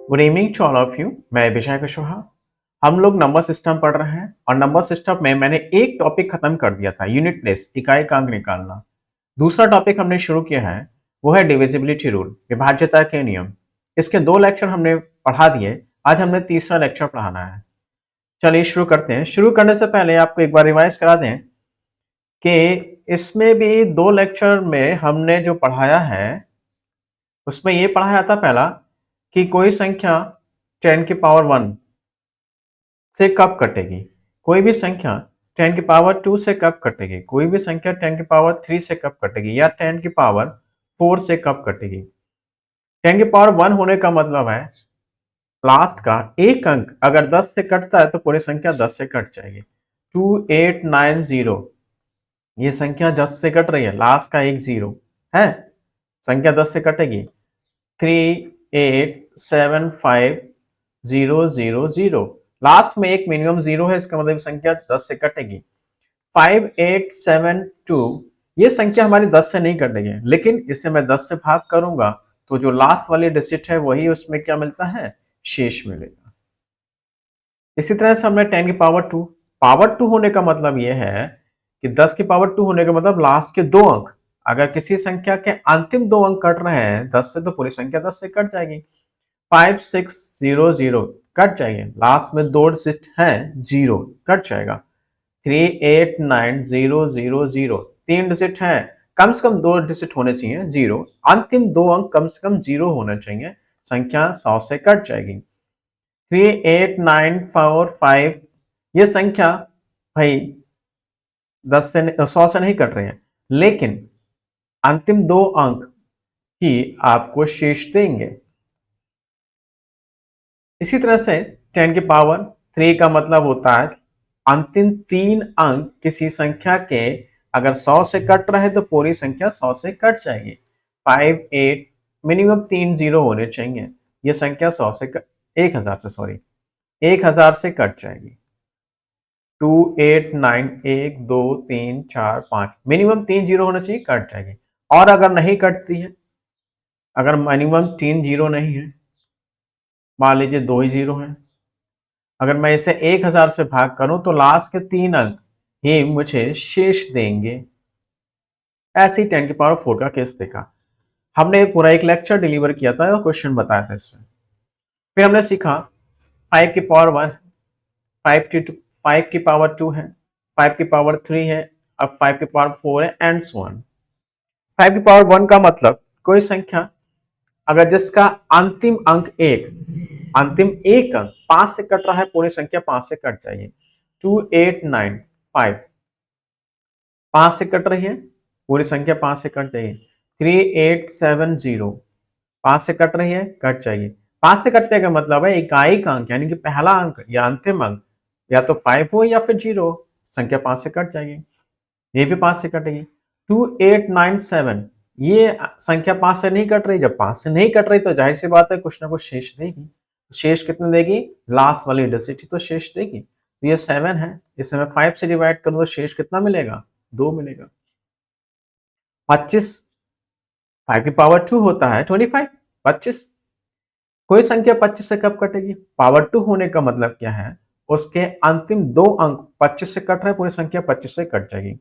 Good evening to all of you. मैं विजय कुशवाहा। हम लोग नंबर सिस्टम पढ़ रहे हैं और नंबर सिस्टम में मैंने एक टॉपिक खत्म कर दिया था, यूनिट प्लेस, इकाई का अंक निकालना। दूसरा टॉपिक हमने शुरू किया है, वो है डिविजिबिलिटी रूल, विभाज्यता के नियम। इसके 2 लेक्चर हमने पढ़ा दिए। आज हमने तीसरा लेक्चर पढ़ाना है। चलिए शुरू करते हैं। शुरू करने से पहले आपको एक बार रिवाइज करा दें कि इसमें भी 2 लेक्चर में हमने जो पढ़ाया है उसमें ये पढ़ाया था पहला कि कोई संख्या 10 की पावर 1 से कब कटेगी, कोई भी संख्या 10 की पावर 2 से कब कटेगी, कोई भी संख्या 10 की पावर 3 से कब कटेगी, या 10 की पावर 4 से कब कटेगी। 10 की पावर 1 होने का मतलब है लास्ट का एक अंक अगर 10 से कटता है तो पूरी संख्या 10 से कट जाएगी। 2890 ये संख्या 10 से कट रही है, लास्ट का एक जीरो है, संख्या 10 से कटेगी। 3875000 लास्ट में एक मिनिमम जीरो है, इसका मतलब संख्या 10 से कटेगी। 5872 ये संख्या हमारी 10 से नहीं कटेगी, लेकिन इसे मैं 10 से भाग करूंगा तो जो लास्ट वाली डिजिट है वही उसमें क्या मिलता है, शेष मिलेगा। इसी तरह से हमने 10 की पावर 2 होने का मतलब यह है कि 10 की पावर 2 होने का मतलब लास्ट के 2 अंक, अगर किसी संख्या के अंतिम 2 अंक कट रहे हैं 10 से तो पूरी संख्या 10 से कट जाएगी। 5600 कट जाएगी, लास्ट में 2 डिजिट है, जीरो कट जाएगा। 389000 3 डिजिट है, कम से कम 2 डिजिट होने चाहिए जीरो, अंतिम 2 अंक कम से कम जीरो होना चाहिए, संख्या 100 से कट जाएगी। 38945 ये संख्या भाई 10 से 100 से नहीं कट रही है, लेकिन अंतिम 2 अंक ही आपको शेष देंगे। इसी तरह से 10 की पावर 3 का मतलब होता है अंतिम 3 अंक किसी संख्या के अगर 100 से कट रहे तो पूरी संख्या 100 से कट जाएगी। 58 मिनिमम 3 जीरो होने चाहिए, ये संख्या 100 से 1000 से 1000 से कट जाएगी। 289 1 2 3 4 5 मिनिमम 3 जीरो होना चाहिए, कट जाएगी। और अगर नहीं कटती है, अगर मिनिमम 3 जीरो नहीं है, मान लीजिए 2 ही जीरो है, अगर मैं इसे 1000 से भाग करूं तो लास्ट के 3 अंक ही मुझे शेष देंगे। ऐसे ही 10 की पावर 4 का केस देखा हमने, पूरा एक लेक्चर डिलीवर किया था और क्वेश्चन बताया था इसमें। फिर हमने सीखा 5 की पावर 1, 5 की पावर 2 है, 5 की पावर 3 है, अब 5 की पावर 4 है, एंड सो ऑन। 5 की पावर 1 का मतलब कोई संख्या अगर जिसका अंतिम अंक अंतिम एक अंक 5 से कट रहा है, पूरी संख्या 5 से कट जाएगी। 2895 5 से कट रही है, पूरी संख्या 5 से कट जाएगी। 3870 5 से कट रही है, कट जाएगी। 5 से कटने का मतलब है इकाई का अंक यानी कि पहला अंक या अंतिम अंक या तो 5 हो या फिर 0, संख्या 5 से कट जाएगी, ये भी 5 से कटेगी। 2897 ये संख्या 5 से नहीं कट रही, जब 5 से नहीं कट रही तो जाहिर सी बात है कुछ ना कुछ शेष देगी। शेष कितने देगी, लास्ट वाली डिजिट ही तो शेष देगी। तो ये 7 है, इसे मैं 5 से डिवाइड करूं तो शेष कितना मिलेगा, 2 मिलेगा। 25 5 की पावर 2 होता है 25, 25 कोई संख्या 25 से कब कटेगी, पावर 2 होने का मतलब क्या है, उसके अंतिम 2 अंक 25 से कट रहे, पूरी संख्या 25 से कट जाएगी।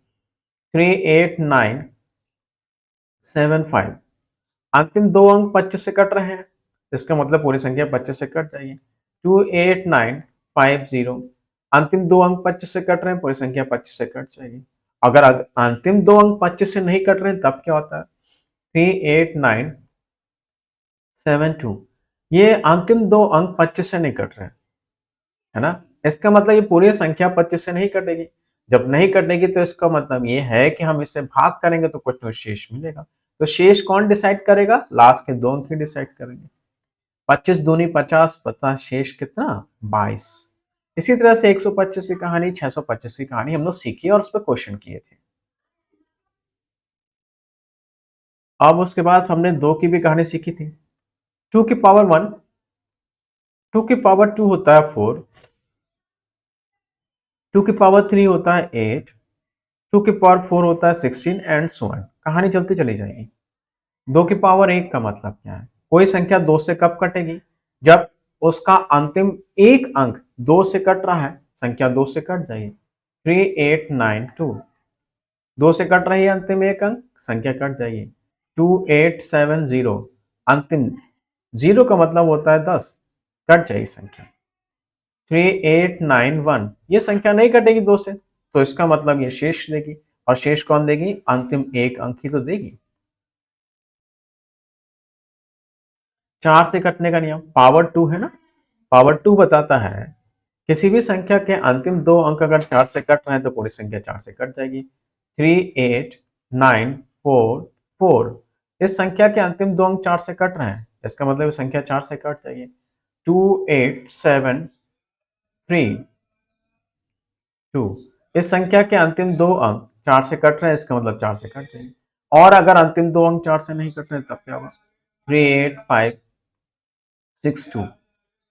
38975 अंतिम 2 अंक 25 से कट रहे हैं, इसका मतलब पूरी संख्या 25 से कट जाएगी। 28950 अंतिम 2 अंक 25 से कट रहे हैं, पूरी संख्या 25 से कट जाएगी। अगर अंतिम 2 अंक 25 से नहीं कट रहे हैं तब क्या होता है, 38972 ये अंतिम 2 अंक 25 से नहीं कट रहे हैं, है ना, इसका मतलब ये पूरी संख्या 25 से नहीं कटेगी। जब नहीं कटेगी तो इसका मतलब ये है कि हम इसे भाग करेंगे तो कुछ तो शेष मिलेगा। तो शेष कौन डिसाइड करेगा, लास्ट के 2 अंक ही डिसाइड करेंगे। 25 दूनी 50, पता शेष कितना, 22। इसी तरह से 125 की कहानी, 625 की कहानी हम लोग सीखी और उस पर क्वेश्चन किए थे। अब उसके बाद हमने 2 की भी कहानी सीखी थी। 2 की पावर 1, 2 की पावर 2 होता है 4, 2 की पावर 3 होता है 8, 2 की पावर 4 होता है 16 एंड सो ऑन। कहानी चलती चली जाएगी। 2 की पावर 1 का मतलब क्या है, कोई संख्या 2 से कब कटेगी, जब उसका अंतिम एक अंक 2 से कट रहा है, संख्या 2 से कट जाएगी। 3892 2 से कट रही है अंतिम एक अंक, संख्या कट जाएगी। 2870 अंतिम 0 का मतलब होता है 10, कट जाएगी संख्या। 3891 ये संख्या नहीं कटेगी 2 से, तो इसका मतलब ये शेष देगी, और शेष कौन देगी? अंतिम एक अंक ही तो देगी। 4 से कटने का नियम पावर 2 है ना, पावर 2 बताता है किसी भी संख्या के अंतिम दो अंक अगर 4 से कट रहे हैं तो पूरी संख्या 4 से कट जाएगी। 38944 इस संख्या के अंतिम दो अंक 4 से कट रहे हैं, इसका मतलब संख्या 4 से कट जाएगी। 28732 इस संख्या के अंतिम दो अंक 4 से कट रहे हैं, इसका मतलब 4 से कट जाएगी। और अगर अंतिम दो अंक 4 से नहीं कट रहे तब क्या होगा? 38562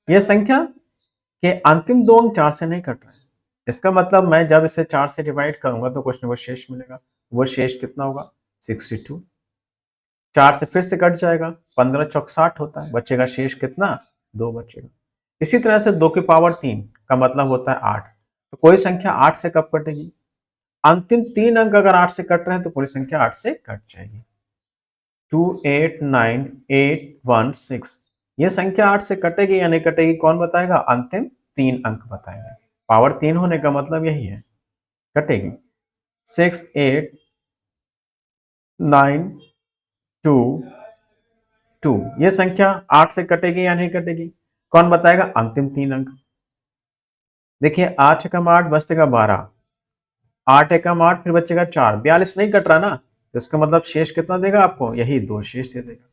ये संख्या के अंतिम दो अंक 4 से नहीं कट रहे हैं, इसका मतलब मैं जब इसे 4 से डिवाइड करूंगा तो कुछ ना कुछ शेष मिलेगा। वो शेष कितना होगा? 62। 4 से फिर से कट जाएगा, 15 चौक 60 होता है, बचेगा शेष कितना? 2 बचेगा। इसी तरह से 2 की पावर 3 का मतलब होता है 8। तो कोई संख्या 8 से कब कटेगी? अंतिम 3 अंक अगर 8 से कट रहे हैं तो पूरी संख्या 8 से कट जाएगी। 289816 ये संख्या 8 से कटेगी या नहीं कटेगी कौन बताएगा? अंतिम 3 अंक बताएंगे। पावर 3 होने का मतलब यही है, कटेगी। 68922 ये संख्या 8 से कटेगी या नहीं कटेगी कौन बताएगा? अंतिम 3 अंक। देखिए 8 एकम 8 बचेगा 12, 8 एकम 8 फिर बचेगा 4, 42 नहीं कट रहा ना, तो इसका मतलब शेष कितना देगा आपको? यही 2 शेष दे देगा।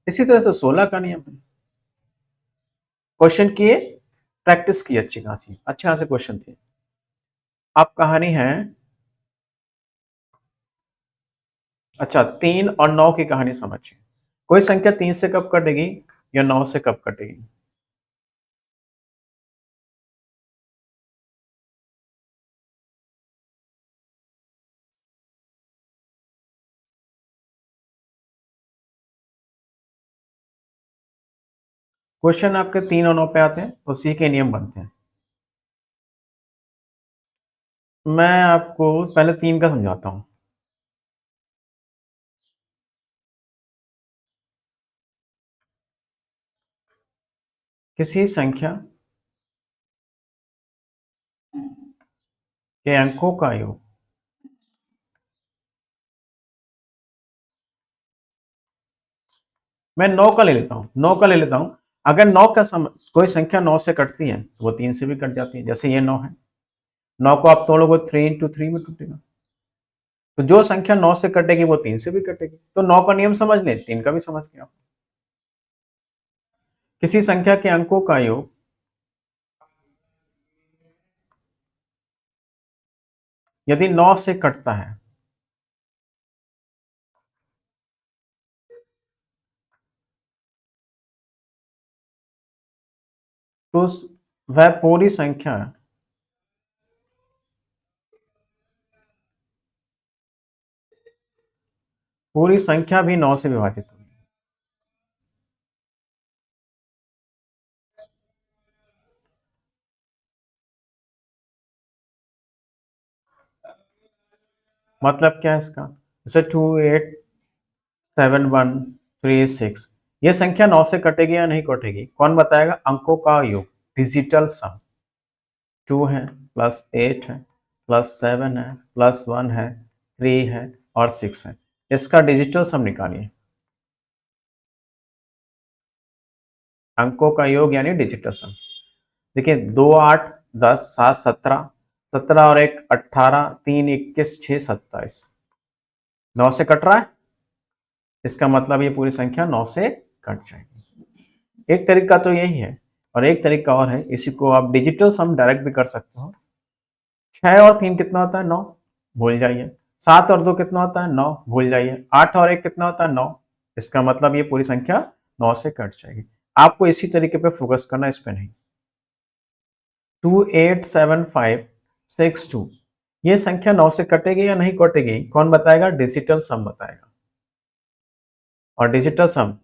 इसी तरह से 16 का नियम है। क्वेश्चन किए, प्रैक्टिस की अच्छी खासी, अच्छे खासे क्वेश्चन थे। अब कहानी है, अच्छा 3 और 9 की कहानी समझिए। कोई संख्या 3 से कब कटेगी या 9 से कब कटेगी? क्वेश्चन आपके 3 और 9 पे आते हैं तो सी के नियम बनते हैं। मैं आपको पहले 3 का समझाता हूं। किसी संख्या के अंकों का योग मैं 9 का ले लेता हूं, 9 का ले लेता हूं। अगर 9 का कोई संख्या 9 से कटती है तो वो 3 से भी कट जाती है। जैसे ये 9 है, 9 को आप तोड़ोगे 3 इंटू 3 में टूटेगा। तो जो संख्या 9 से कटेगी वो 3 से भी कटेगी। तो 9 का नियम समझ लें, 3 का भी समझ गया। किसी संख्या के अंकों का योग यदि 9 से कटता है तो वह पूरी संख्या भी 9 से विभाजित होगी। मतलब क्या है इसका? जैसे 287136 ये संख्या 9 से कटेगी या नहीं कटेगी कौन बताएगा? अंकों का योग, डिजिटल सम। 2 है प्लस 8 है प्लस 7 है प्लस 1 है 3 है और 6 है, इसका डिजिटल सम निकालिए। अंकों का योग यानी डिजिटल सम। देखिए 2 8 10 7 17, 17 और 1 18, 3 21 6 27, 9 से कट रहा है, इसका मतलब ये पूरी संख्या 9 से कट जाएगी। एक तरीका तो यही है, और एक तरीका और है, इसी को आप डिजिटल सम डायरेक्ट भी कर सकते हो। 6 और 3 कितना होता है? 9, भूल जाइए। 7 और 2 कितना होता है? 9, भूल जाइए। 8 और 1 कितना होता है? 9, इसका मतलब ये पूरी संख्या 9 से कट जाएगी। आपको इसी तरीके पे फोकस करना, इस पे नहीं। 287562 ये संख्या 9 से कटेगी या नहीं कटेगी कौन बताएगा? डिजिटल सम बताएगा। और डिजिटल सम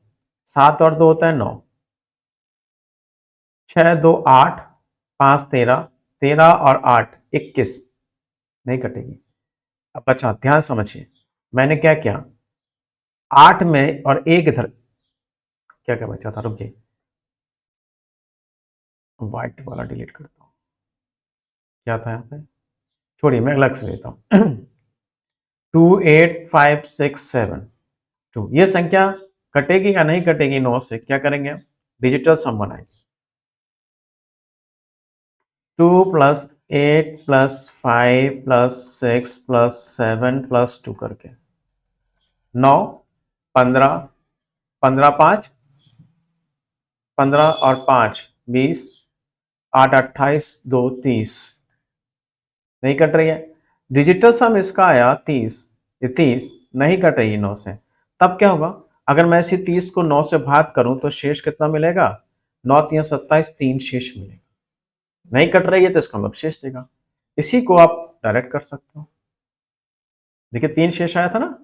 7 और 2 होता है 9, 6 2 8, 5 13, 13 और 8 21, नहीं कटेगी। अब बच्चा ध्यान समझिए, मैंने क्या किया, 8 में और एक इधर, क्या क्या बचा था, रुक जाइए, व्हाइट वाला डिलीट करता हूँ, क्या था यहाँ पे, छोड़िए मैं अलग से लेता हूँ। 2 8 5 6 7 2, ये संख्या कटेगी या नहीं कटेगी 9 से, क्या करेंगे, डिजिटल सम बनाएंगे। 2 + 8 + 5 + 6 + 7 + 2 करके 9 15, 15 5, 15 और 5 20, 8 28 2 30, नहीं कट रही है। डिजिटल सम इसका आया 30, ये 30 नहीं कट रही 9 से, तब क्या होगा, अगर मैं इसी 30 को 9 से भाग करूं तो शेष कितना मिलेगा, 9 3 27, 3 शेष मिलेगा। नहीं कट रही है तो इसका मतलब शेष देगा। इसी को आप डायरेक्ट कर सकते हो, देखिए 3 शेष आया था ना,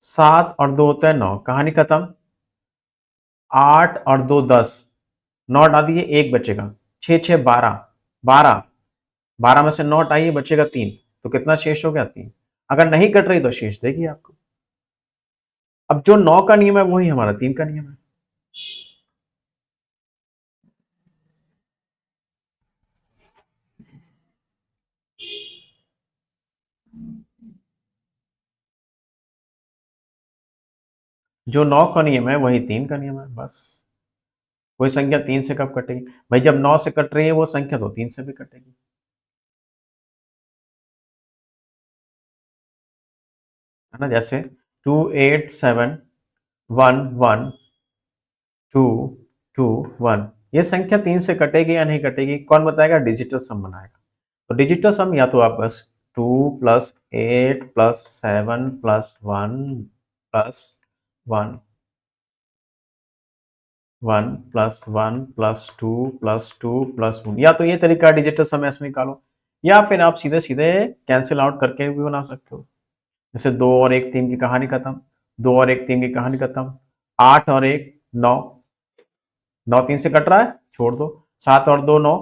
7 और 2 होता है 9, कहानी खत्म। 8 और 2 10, 9 डाल दिए, 1 बचेगा, 6 6 12, 12, 12 में से 9 हटाइए बचेगा 3, तो कितना शेष हो गया, 3। अगर नहीं कट रही तो शेष देगी आपको। अब जो 9 का नियम है वही हमारा 3 का नियम है। जो 9 का नियम है वही 3 का नियम है, बस। कोई संख्या 3 से कब कटेगी भाई, जब 9 से कट रही है वो संख्या तो 3 से भी कटेगी, है ना। जैसे 2 8 7 1 1 2 2 1, ये संख्या 3 से कटेगी या नहीं कटेगी, कौन बताएगा, डिजिटल सम बनाएगा। तो डिजिटल सम या तो आप बस 2 + 8 + 7 + 1 + 1, 1 + 1 + 2 + 2 + 1, या तो ये तरीका डिजिटल सम ऐसे निकालो, या फिर आप सीधे सीधे कैंसिल आउट करके भी बना सकते हो। जैसे 2 और 1 3 की कहानी खत्म, 2 और 1 3 की कहानी खत्म, 8 और 1 9, 9 3 से कट रहा है छोड़ दो, 7 और 2 9,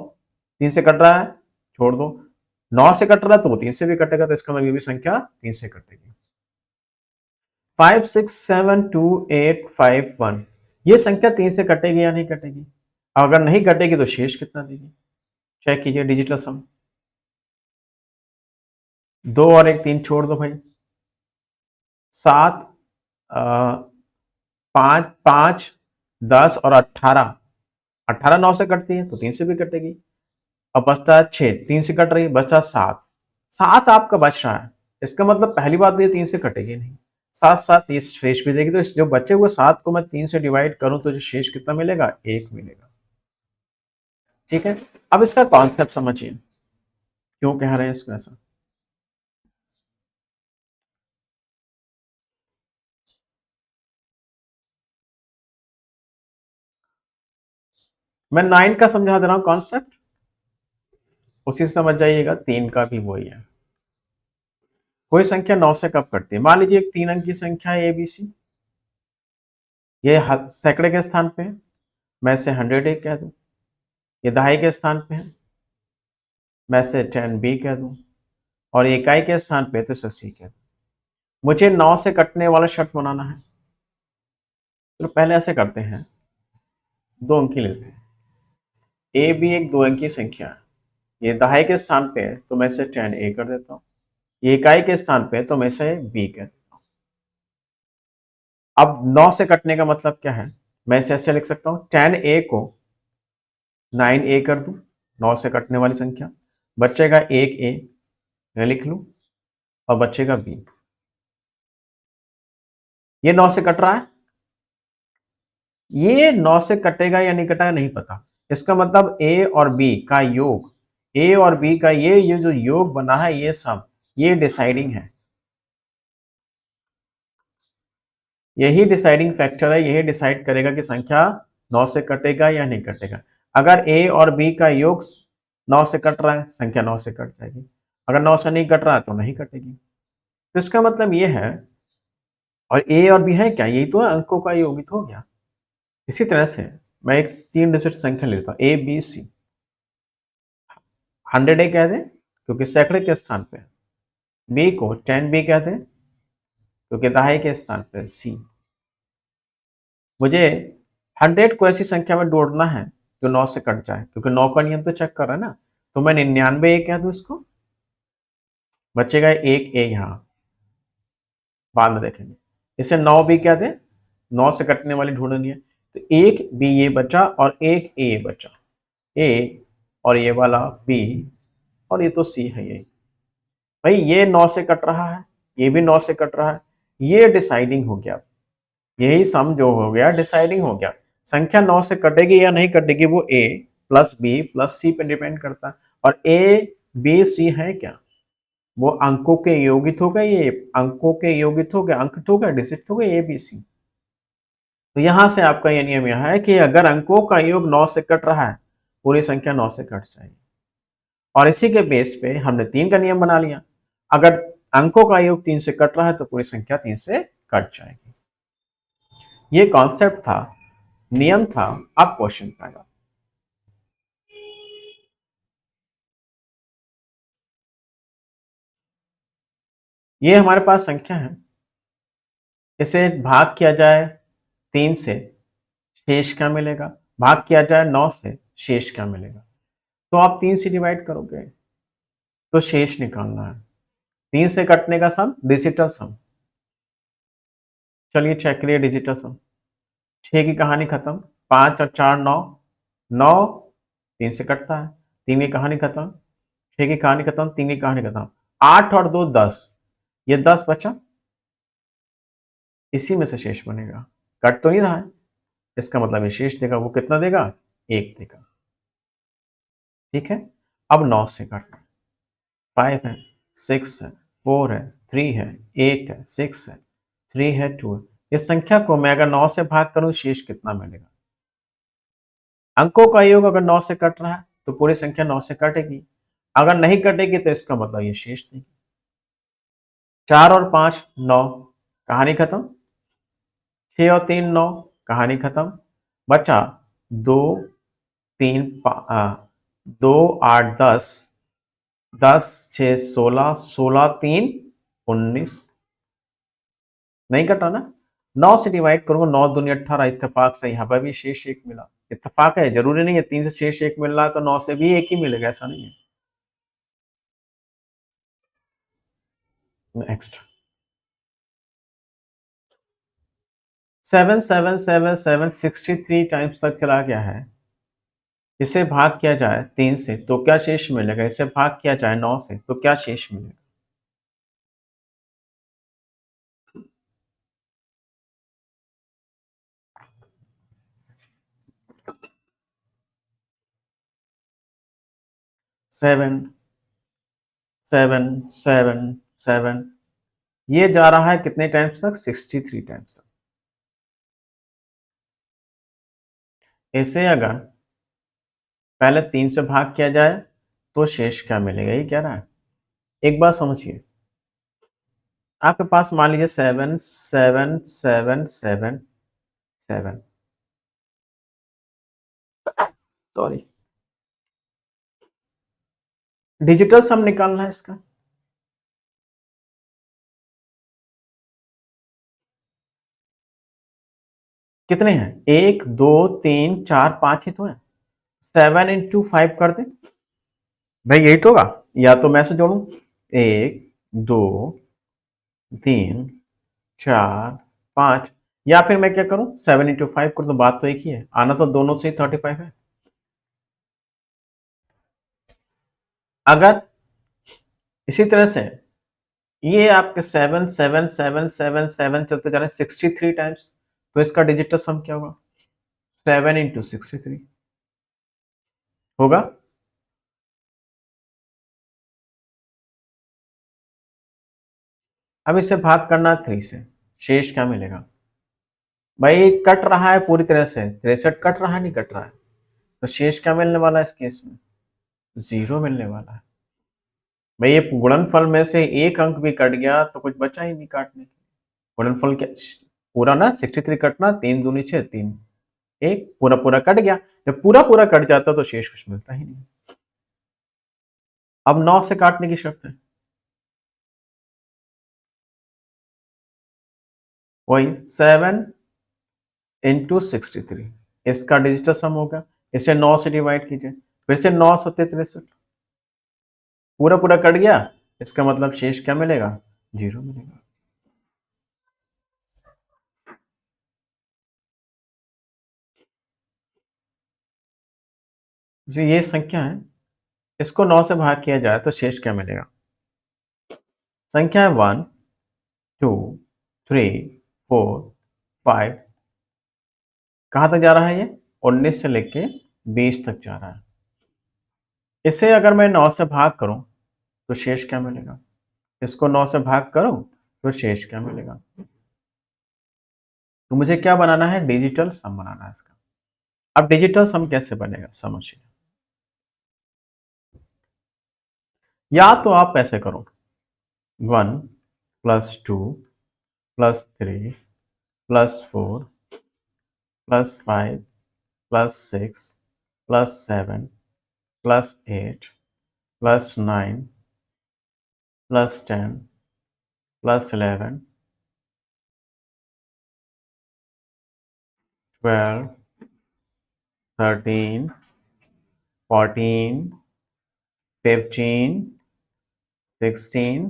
3 से कट रहा है छोड़ दो, 9 से कट रहा है तो वो 3 से भी कटेगा, तो इसका मतलब ये भी संख्या 3 से कटेगी। 5 6 7 2 8 5 1, ये संख्या 3 से कटेगी या नहीं कटेगी, अगर नहीं कटेगी तो शेष कितना देगी, चेक कीजिए डिजिटल सम। 2 और 1 3 छोड़ दो भाई, 7 5 5 10 और 18, 18 9 से कटती है तो 3 से भी कटेगी। अब बचता है 6, 3 से कट रही है, बचता 7, 7 आपका बच रहा है, इसका मतलब पहली बात तो ये 3 से कटेगी नहीं, साथ साथ ये शेष भी देगी, तो इस जो बचे हुए 7 को मैं 3 से डिवाइड करूं तो जो शेष कितना मिलेगा, 1 मिलेगा। ठीक है, अब इसका कॉन्सेप्ट समझिए, क्यों कह रहे हैं इसको ऐसा। मैं 9 का समझा दे रहा हूं कॉन्सेप्ट, उसी से समझ जाइएगा, 3 का भी वही है। कोई संख्या 9 से कब कटती है, मान लीजिए एक 3 अंक की संख्या है ABC, ये सैकड़े के स्थान पे है, मैं इसे 100A कह दूं, ये दहाई के स्थान पे है, मैं इसे 10B कह दूं, और इकाई के स्थान पे तो इसे C कह दूं। मुझे 9 से कटने वाला शर्त बनाना है, तो पहले ऐसे करते हैं, 2 अंकी लेते हैं, ए भी एक 2 अंकी संख्या है, ये दहाई के स्थान पे है तो मैं इसे 10A कर देता हूँ, ये इकाई के स्थान पे है तो मैं इसे B कह देता हूँ। अब 9 से कटने का मतलब क्या है, मैं इसे ऐसे लिख सकता हूँ, 10A को 9A कर दूं, 9 से कटने वाली संख्या, बचेगा 1A, मैं लिख लूं, और बचेगा B। ये 9 से कट रहा है, ये 9 से कटेगा या नहीं कटेगा नहीं पता, इसका मतलब A और B का योग, A और B का ये जो योग बना है, ये सब ये डिसाइडिंग है, यही डिसाइडिंग फैक्टर है, यही डिसाइड करेगा कि संख्या 9 से कटेगा या नहीं कटेगा। अगर A और B का योग 9 से कट रहा है, संख्या 9 से कट जाएगी, अगर 9 से नहीं कट रहा है तो नहीं कटेगी। तो इसका मतलब ये है, और ए और बी है क्या, यही तो है, अंकों का योग हो गया। इसी तरह से मैं एक 3 डिजिट संख्या लेता हूँ ए बी सी। 100 ए कह दें क्योंकि सैकड़े के स्थान पे, बी को 10 बी कह दें क्योंकि दहाई के स्थान पे सी। मुझे 100 को ऐसी संख्या में जोड़ना है जो 9 से कट जाए, क्योंकि 9 का नियम तो चेक कर रहा है ना। तो मैं 99 ए कह दूं इसको, बचेगा एक ए यहाँ, बाद में देखेंगे। इसे 9 बी कह दें, 9 से कटने वाली ढूंढनी है। तो एक बी ये बचा और एक ए बचा, ए और ये वाला बी और ये तो सी है। ये भाई ये 9 से कट रहा है, ये भी 9 से कट रहा है, ये डिसाइडिंग हो गया। यही सम जो हो गया डिसाइडिंग हो गया। संख्या 9 से कटेगी या नहीं कटेगी वो ए प्लस बी प्लस सी पे डिपेंड करता है। और ए बी सी है क्या, वो अंकों के योगित हो गए, ये अंकों के योगित हो गए, अंक हो गए, डिजिट हो गए ए बी सी। तो यहां से आपका ये नियम यह है कि अगर अंकों का योग 9 से कट रहा है, पूरी संख्या 9 से कट जाएगी। और इसी के बेस पे हमने 3 का नियम बना लिया, अगर अंकों का योग 3 से कट रहा है तो पूरी संख्या 3 से कट जाएगी। ये कॉन्सेप्ट था, नियम था। अब क्वेश्चन आएगा। ये हमारे पास संख्या है, इसे भाग किया जाए 3 से, शेष क्या मिलेगा, भाग किया जाए 9 से, शेष क्या मिलेगा। तो आप 3 से डिवाइड करोगे तो शेष निकालना है, 3 से कटने का सम डिजिटल सम। चलिए चेक करिए डिजिटल सम। 6 की कहानी खत्म, 5 और 4 9, 9 3 से कटता है, 3 की कहानी खत्म, 6 की कहानी खत्म, 3 की कहानी खत्म, 8 और 2 10, ये 10 बचा, इसी में से शेष बनेगा। कट तो नहीं रहा है, इसका मतलब ये शेष देगा, वो कितना देगा, 1 देगा। ठीक है, अब 9 से कटना, 5 है, 6 है, 4 है, 3 है, 8 है, 6 है, 3 है, 2 है। इस संख्या को मैं अगर 9 से भाग करूं शेष कितना मिलेगा। अंकों का योग अगर 9 से कट रहा है तो पूरी संख्या 9 से कटेगी, अगर नहीं कटेगी तो इसका मतलब ये शेष देगी। 4 और 5 9, कहानी खत्म। 6 और 3 9, कहानी खत्म। बचा 2 3 2 8 10, 10 6 16, 16 3 19, नहीं कटा ना। 9 से डिवाइड करूंगा, 9 दूनी 18, इत्तेफाक से यहाँ पर भी शेष 1 मिला। इत्तेफाक है, जरूरी नहीं है 3 से शेष 1 मिल रहा है तो 9 से भी 1 ही मिलेगा, ऐसा नहीं है। नेक्स्ट 7 7 7 7 63 टाइम्स तक चला गया है। इसे भाग किया जाए 3 से तो क्या शेष मिलेगा, इसे भाग किया जाए 9 से तो क्या शेष मिलेगा। सेवन 7 7 7, ये जा रहा है कितने टाइम्स तक, 63 टाइम्स तक। इसे अगर पहले 3 से भाग किया जाए तो शेष क्या मिलेगा, ये कह रहा है। एक बात समझिए, आपके पास मान लीजिए 7 7 7 7 7, सॉरी, डिजिटल सम निकालना है इसका। कितने हैं, 1 2 3 4 5 ही तो है। 7 इंटू 5 कर दे, भाई यही तो होगा। या तो मैं से जोड़ू, 1 2 3 4 5, या फिर मैं क्या करूं 7 इंटू 5 कर, तो बात तो एक ही है, आना तो दोनों से ही 35 है। अगर इसी तरह से ये आपके 7 7 7 7 7 चलते जा रहे हैं 63 टाइम्स, तो इसका डिजिटल सम क्या होगा, 7 इंटू 63 होगा। अब इसे भाग करना 3 से, शेष क्या मिलेगा। भाई कट रहा है पूरी तरह से, 63 कट रहा है, नहीं कट रहा है, तो शेष क्या मिलने वाला है इस केस में, 0 मिलने वाला है। भाई ये गुणनफल में से एक अंक भी कट गया तो कुछ बचा ही नहीं काटने के। गुणनफल क्या पूरा ना 63 कटना 3 दूनी 6 3 1 पूरा पूरा कट गया। जब पूरा पूरा कट जाता तो शेष कुछ मिलता ही नहीं। अब 9 से काटने की शर्त है, वही 7 इंटू 63 इसका डिजिटल सम होगा। इसे 9 से डिवाइड कीजिए, फिर से 9 सत्ते 63 पूरा पूरा कट गया, इसका मतलब शेष क्या मिलेगा, 0 मिलेगा। जी ये संख्या है, इसको 9 से भाग किया जाए तो शेष क्या मिलेगा। संख्या है 1 2 3 4 5, कहां तक जा रहा है ये, 19 से लेके 20 तक जा रहा है। इसे अगर मैं 9 से भाग करूं तो शेष क्या मिलेगा, इसको 9 से भाग करूं तो शेष क्या मिलेगा। तो मुझे क्या बनाना है, डिजिटल सम बनाना है इसका। अब डिजिटल सम कैसे बनेगा समझिए, या तो आप ऐसे करो 1 plus 2 plus 3 plus 4 plus 5 plus 6 plus 7 plus 8 plus 9 plus 10 plus 11 12 13 14 15 16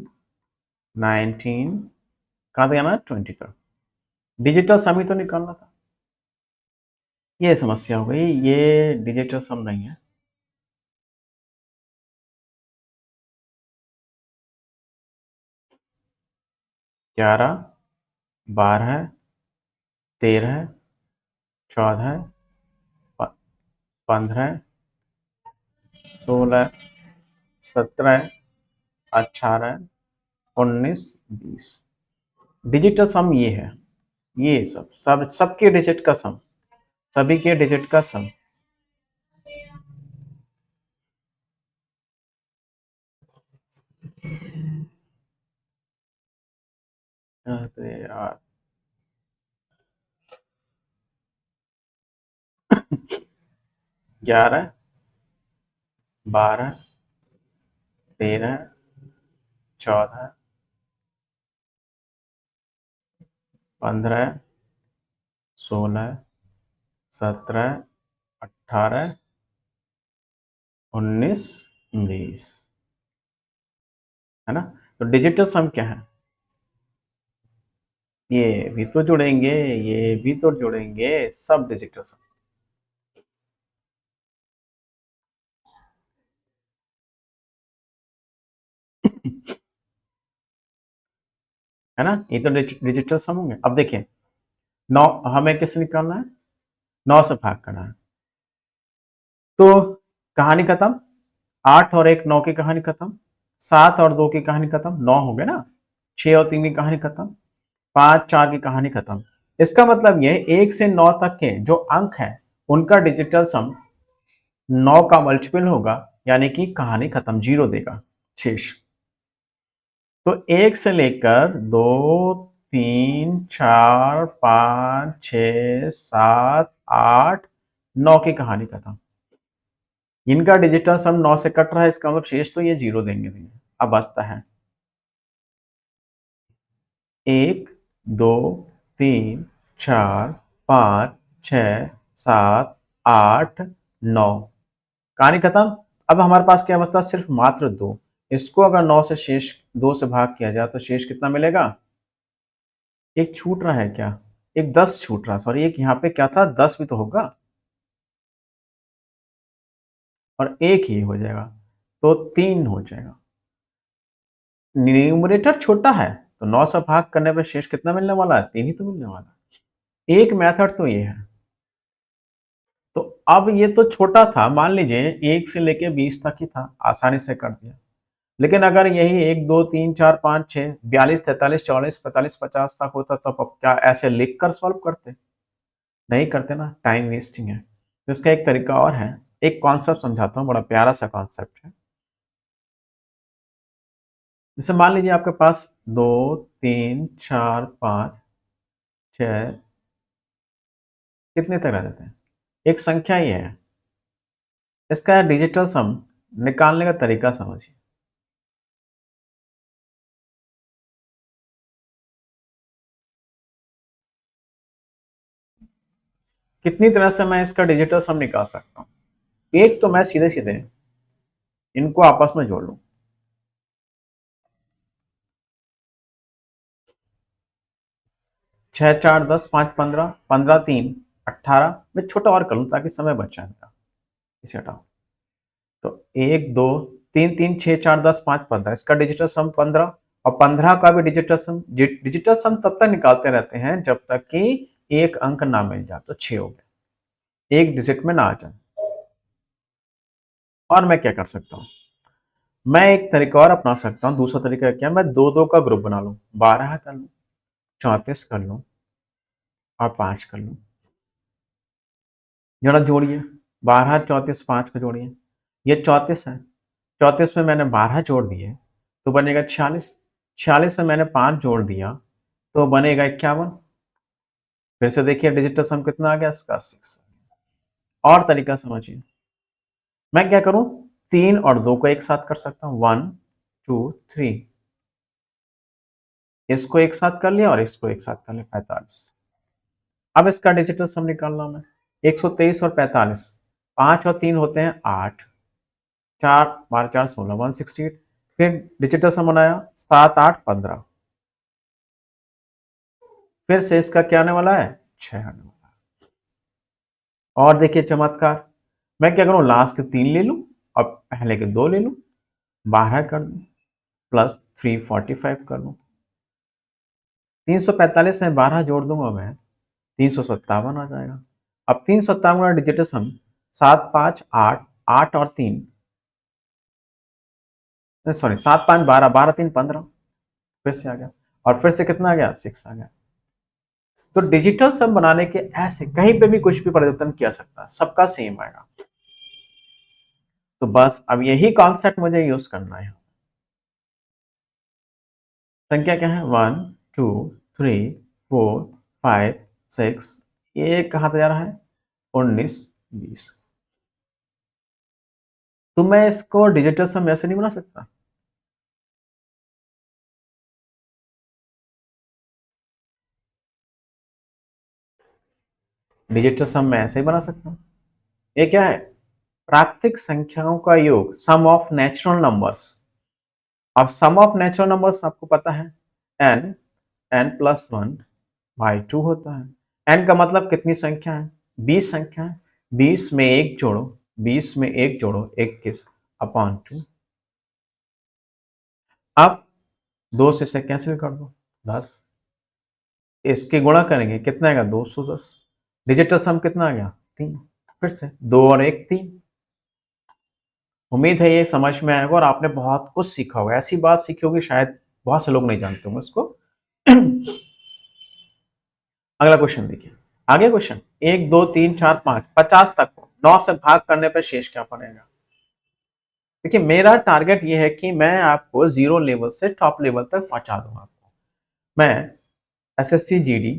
19, कहाँ तक आना है 20 तक। डिजिटल सम ही तो निकालना था, ये समस्या हो गई, ये डिजिटल सम नहीं है। ग्यारह 12 13 14 15 16 17 18 19 20, डिजिटल सम ये है। ये सबके डिजिट का सम, सभी के डिजिट का सम। अरे यार 11 12 13 14 15 16 17 18 19 20, है ना। तो डिजिटल सम क्या है, ये भी तो जुड़ेंगे, ये भी तो जुड़ेंगे, सब डिजिटल सम। है ना, ये तो डिजिटल सम होंगे। अब देखिए 9 हमें किससे निकालना है, 9 से भाग करना है, तो कहानी खत्म। 8 और 1 9 की कहानी खत्म, 7 और 2 की कहानी खत्म, 9 हो गए ना। 6 और 3 की कहानी खत्म, 5 4 की कहानी खत्म। इसका मतलब ये 1 से 9 तक के जो अंक हैं उनका डिजिटल सम 9 का मल्टीपल होगा, यानी कि कहानी खत्म, 0 देगा शेष। तो 1 से लेकर 2 3 4 5 6 7 8 9 की कहानी खत्म। इनका डिजिटल सम 9 से कट रहा है, इसका मतलब शेष तो ये 0 देंगे भैया। अब बचता है 1 2 3 4 5 6 7 8 9, कहानी खत्म। अब हमारे पास क्या बचता है, सिर्फ मात्र 2। इसको अगर 9 से शेष 2 से भाग किया जाए तो शेष कितना मिलेगा, एक छूट रहा है क्या, एक 10 छूट रहा, सॉरी एक यहाँ पे क्या था 10 भी तो होगा, और एक ही हो जाएगा तो 3 हो जाएगा। न्यूमरेटर छोटा है तो 9 से भाग करने पर शेष कितना मिलने वाला है, 3 ही तो मिलने वाला है। एक मेथड तो ये है। तो अब ये तो छोटा था, मान लीजिए 1 से लेके 20 तक ही था, आसानी से कर दिया। लेकिन अगर यही 1 2 3 4 5 6 42 43 44 45 50 तक होता तो अब क्या ऐसे लिख कर सॉल्व करते, नहीं करते ना, टाइम वेस्टिंग है। तो इसका एक तरीका और है, एक कॉन्सेप्ट समझाता हूँ, बड़ा प्यारा सा कॉन्सेप्ट है। जैसे मान लीजिए आपके पास 2 3 4 5 6 कितने तक रह जाते हैं, एक संख्या ही है। इसका डिजिटल सम निकालने का तरीका समझिए। कितनी तरह से मैं इसका डिजिटल सम निकाल सकता हूँ। एक तो मैं सीधे सीधे इनको आपस में जोड़ लूं। 6 4 10 5 15 15 3 18। मैं छोटा और कर लूं ताकि समय बच जाए मेरा। इसे हटाओ। तो 1 2 3 3 6 4 10 5 15, इसका डिजिटल सम 15। और 15 का भी डिजिटल सम, डिजिटल सम तब तक निकालते रहते हैं जब तक कि एक अंक ना मिल जाए। तो 6 हो गया, एक डिजिट में ना आ जाए। और मैं क्या कर सकता हूँ, मैं एक तरीका और अपना सकता हूँ। दूसरा तरीका क्या, मैं दो दो का ग्रुप बना लूँ, 12 कर लूँ, 34 कर लूँ और 5 कर लूँ। जरा जोड़िए, 12 34 5 को जोड़िए। ये 34 है, 34 में मैंने 12 जोड़ दिए तो बनेगा 46। 46 में मैंने 5 जोड़ दिया तो बनेगा 51। फिर से देखिए डिजिटल सम कितना आ गया इसका, 6। और तरीका समझिए, मैं क्या करूं, 3 और 2 को एक साथ कर सकता हूं, 1 2 3। इसको एक साथ कर लिया और इसको एक साथ कर लिया, 45। अब इसका डिजिटल सम निकालना मैं, 123 और 45, 5 और 3 होते हैं 8, 4 12 4 16, 168। फिर डिजिटल सम बनाया, 7 8 15। फिर से इसका क्या आने वाला है, 6 आने वाला है। और देखिए चमत्कार, मैं क्या करूं, लास्ट के 3 ले लूं और पहले के 2 ले लूं, 12 कर दूं प्लस 345 कर लूं। 345 में 12 जोड़ दूंगा मैं, 357 आ जाएगा। अब 357 का डिजिटल सम 7 5 8, 8 और 3, सॉरी 7 5 12, 12 3 15। फिर से आ गया और फिर से कितना आ गया, 6 आ गया। तो डिजिटल सम बनाने के ऐसे कहीं पे भी कुछ भी परिवर्तन किया सकता है, सबका सेम आएगा। तो बस अब यही कॉन्सेप्ट मुझे यूज करना है। संख्या क्या है, 1 2 3 4 5 6। ये कहाँ पे जा रहा है, 19 20। तो मैं इसको डिजिटल सम ऐसे नहीं बना सकता। डिजिटल सम मैं ऐसे ही बना सकता हूँ। ये क्या है, प्राकृतिक संख्याओं का योग, सम ऑफ नेचुरल नंबर्स। अब सम ऑफ नेचुरल नंबर्स आपको पता है, n, n plus one by two होता है। एन का मतलब कितनी संख्या है, 20 संख्या है। 20 में एक जोड़ो, 20 में एक जोड़ो 21 अपॉन टू। अब 2 से इसे कैंसिल कर दो, 10। इसके गुणा करेंगे कितना आएगा, 210। डिजिटल सम कितना आ गया, 3। फिर से 2 और 1 3। उम्मीद है ये समझ में आएगा और आपने बहुत कुछ सीखा होगा। ऐसी बात सीखी होगी शायद बहुत से लोग नहीं जानते होंगे उसको। अगला क्वेश्चन देखिए, आगे क्वेश्चन, 1 2 3 4 5 50 तक 9 से भाग करने पर शेष क्या पड़ेगा। देखिए मेरा टारगेट ये है कि मैं आपको जीरो लेवल से टॉप लेवल तक पहुंचा दूंगा। आपको मैं एसएससी जीडी,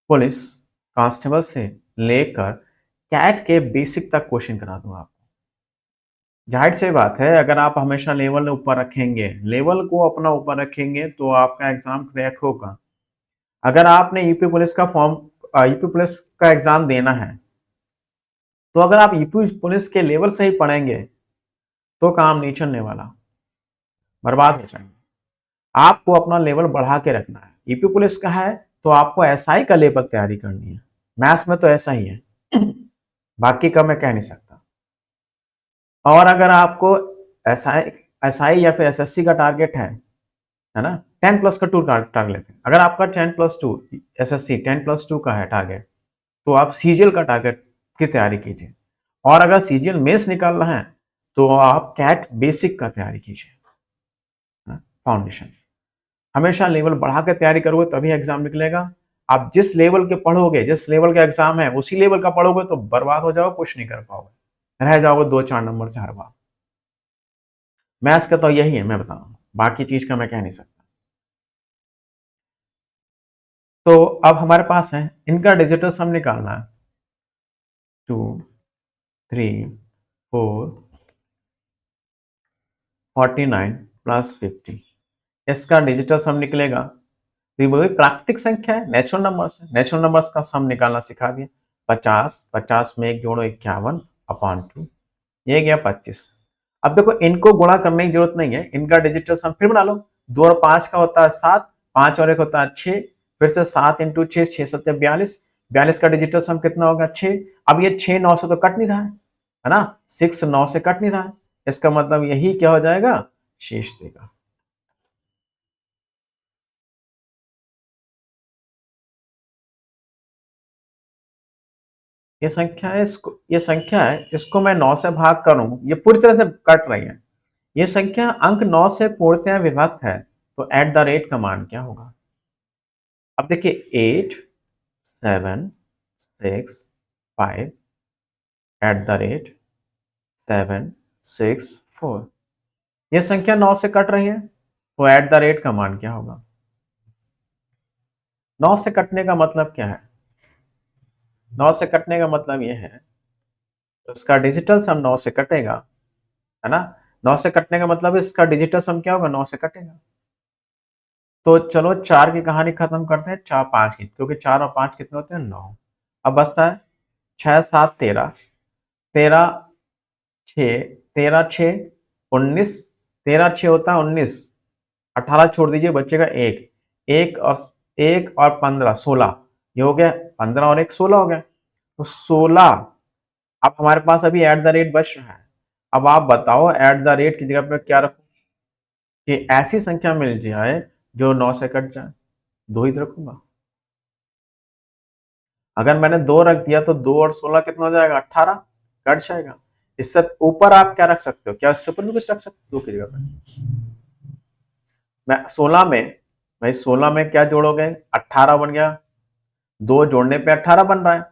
पुलिस कांस्टेबल से लेकर कैट के बेसिक तक क्वेश्चन करा दूंगा आपको। जाहिर सी बात है, अगर आप हमेशा लेवल ऊपर रखेंगे, लेवल को अपना ऊपर रखेंगे तो आपका एग्जाम क्रैक होगा। अगर आपने यूपी पुलिस का फॉर्म, यूपी पुलिस का एग्जाम देना है, तो अगर आप यूपी पुलिस के लेवल से ही पढ़ेंगे तो काम नहीं चलने वाला, बर्बाद हो जाएंगे। आपको अपना लेवल बढ़ा के रखना है। यूपी पुलिस का है तो आपको एसआई का लेवल तैयारी करनी है। मैथ्स में तो ऐसा ही है, बाकी का मैं कह नहीं सकता। और अगर आपको एसआई एसआई या फिर एसएससी का टारगेट है ना, 10 प्लस का 2 टारगेट लेते हैं। अगर आपका 10+2 एसएससी 10+2 का है टारगेट, तो आप सीजीएल का टारगेट की तैयारी कीजिए। और अगर सीजीएल मेंस निकालना है तो आप कैट बेसिक का तैयारी कीजिए, फाउंडेशन। हमेशा लेवल बढ़ा के तैयारी करोगे तभी एग्जाम निकलेगा। आप जिस लेवल के पढ़ोगे, जिस लेवल का एग्जाम है उसी लेवल का पढ़ोगे तो बर्बाद हो जाओगे, कुछ नहीं कर पाओगे, रह जाओगे 2 4 नंबर से हर बार। मैथ्स का तो यही है, मैं बताऊँ। बाकी चीज का मैं कह नहीं सकता। तो अब हमारे पास है इनका डिजिटल सम निकालना है। 2 3 4 49 प्लस 50, इसका डिजिटल सम निकलेगा। तो ये वही प्राकृतिक संख्या है, नेचुरल नंबर्स है, नेचुरल नंबर्स का सम निकालना सिखा दिया। 50 50 में एक जोड़ो 51 अपॉन 2, ये गया 25। अब देखो इनको गुणा करने की जरूरत नहीं है, इनका डिजिटल सम फिर बना लो। 2 और 5 का होता है 7, 5 और 1 होता है 6, फिर से 7 इंटू 6, 6 7 42, 42 का डिजिटल सम कितना होगा 6। अब ये 6 9 से तो कट नहीं रहा है ना, 6 9 से कट नहीं रहा है, इसका मतलब यही क्या हो जाएगा, शेष देगा। ये संख्या है, इसको मैं 9 से भाग करूं, ये पूरी तरह से कट रही है। ये संख्या अंक 9 से पूर्णतः विभक्त है, तो एट द रेट का मान क्या होगा। अब देखिए 8 7 6 5 एट द रेट 7 6 4, ये संख्या 9 से कट रही है, तो एट द रेट का मान क्या होगा। 9 से कटने का मतलब क्या है, 9 से कटने का मतलब ये है तो इसका डिजिटल सम 9 से कटेगा, है ना। 9 से कटने का मतलब इसका डिजिटल सम क्या होगा, 9 से कटेगा। तो चलो 4 की कहानी खत्म करते हैं, 4 5 की, क्योंकि 4 और 5 कितने होते हैं 9। अब बचता है 6 7 13, 13 6, 13 6 19, 13 6 होता है 19, 18 छोड़ दीजिए बचेगा एक, एक और 15 16, ये हो गया 15 और एक 16 हो गया, तो 16। अब हमारे पास अभी एट द रेट बच रहा है। अब आप बताओ एट द रेट की जगह पे क्या रखूं कि ऐसी संख्या मिल जाए जो 9 से कट जाए, 2 ही तो रखूंगा। अगर मैंने 2 रख दिया तो 2 और 16 कितना हो जाएगा, 18, कट जाएगा। इससे ऊपर आप क्या रख सकते हो, क्या इससे ऊपर भी कुछ रख सकते हो 2 की जगह पे। मैं 16 में, भाई 16 में क्या जोड़ोगे, 18 बन गया, 2 जोड़ने पे 18 बन रहा है।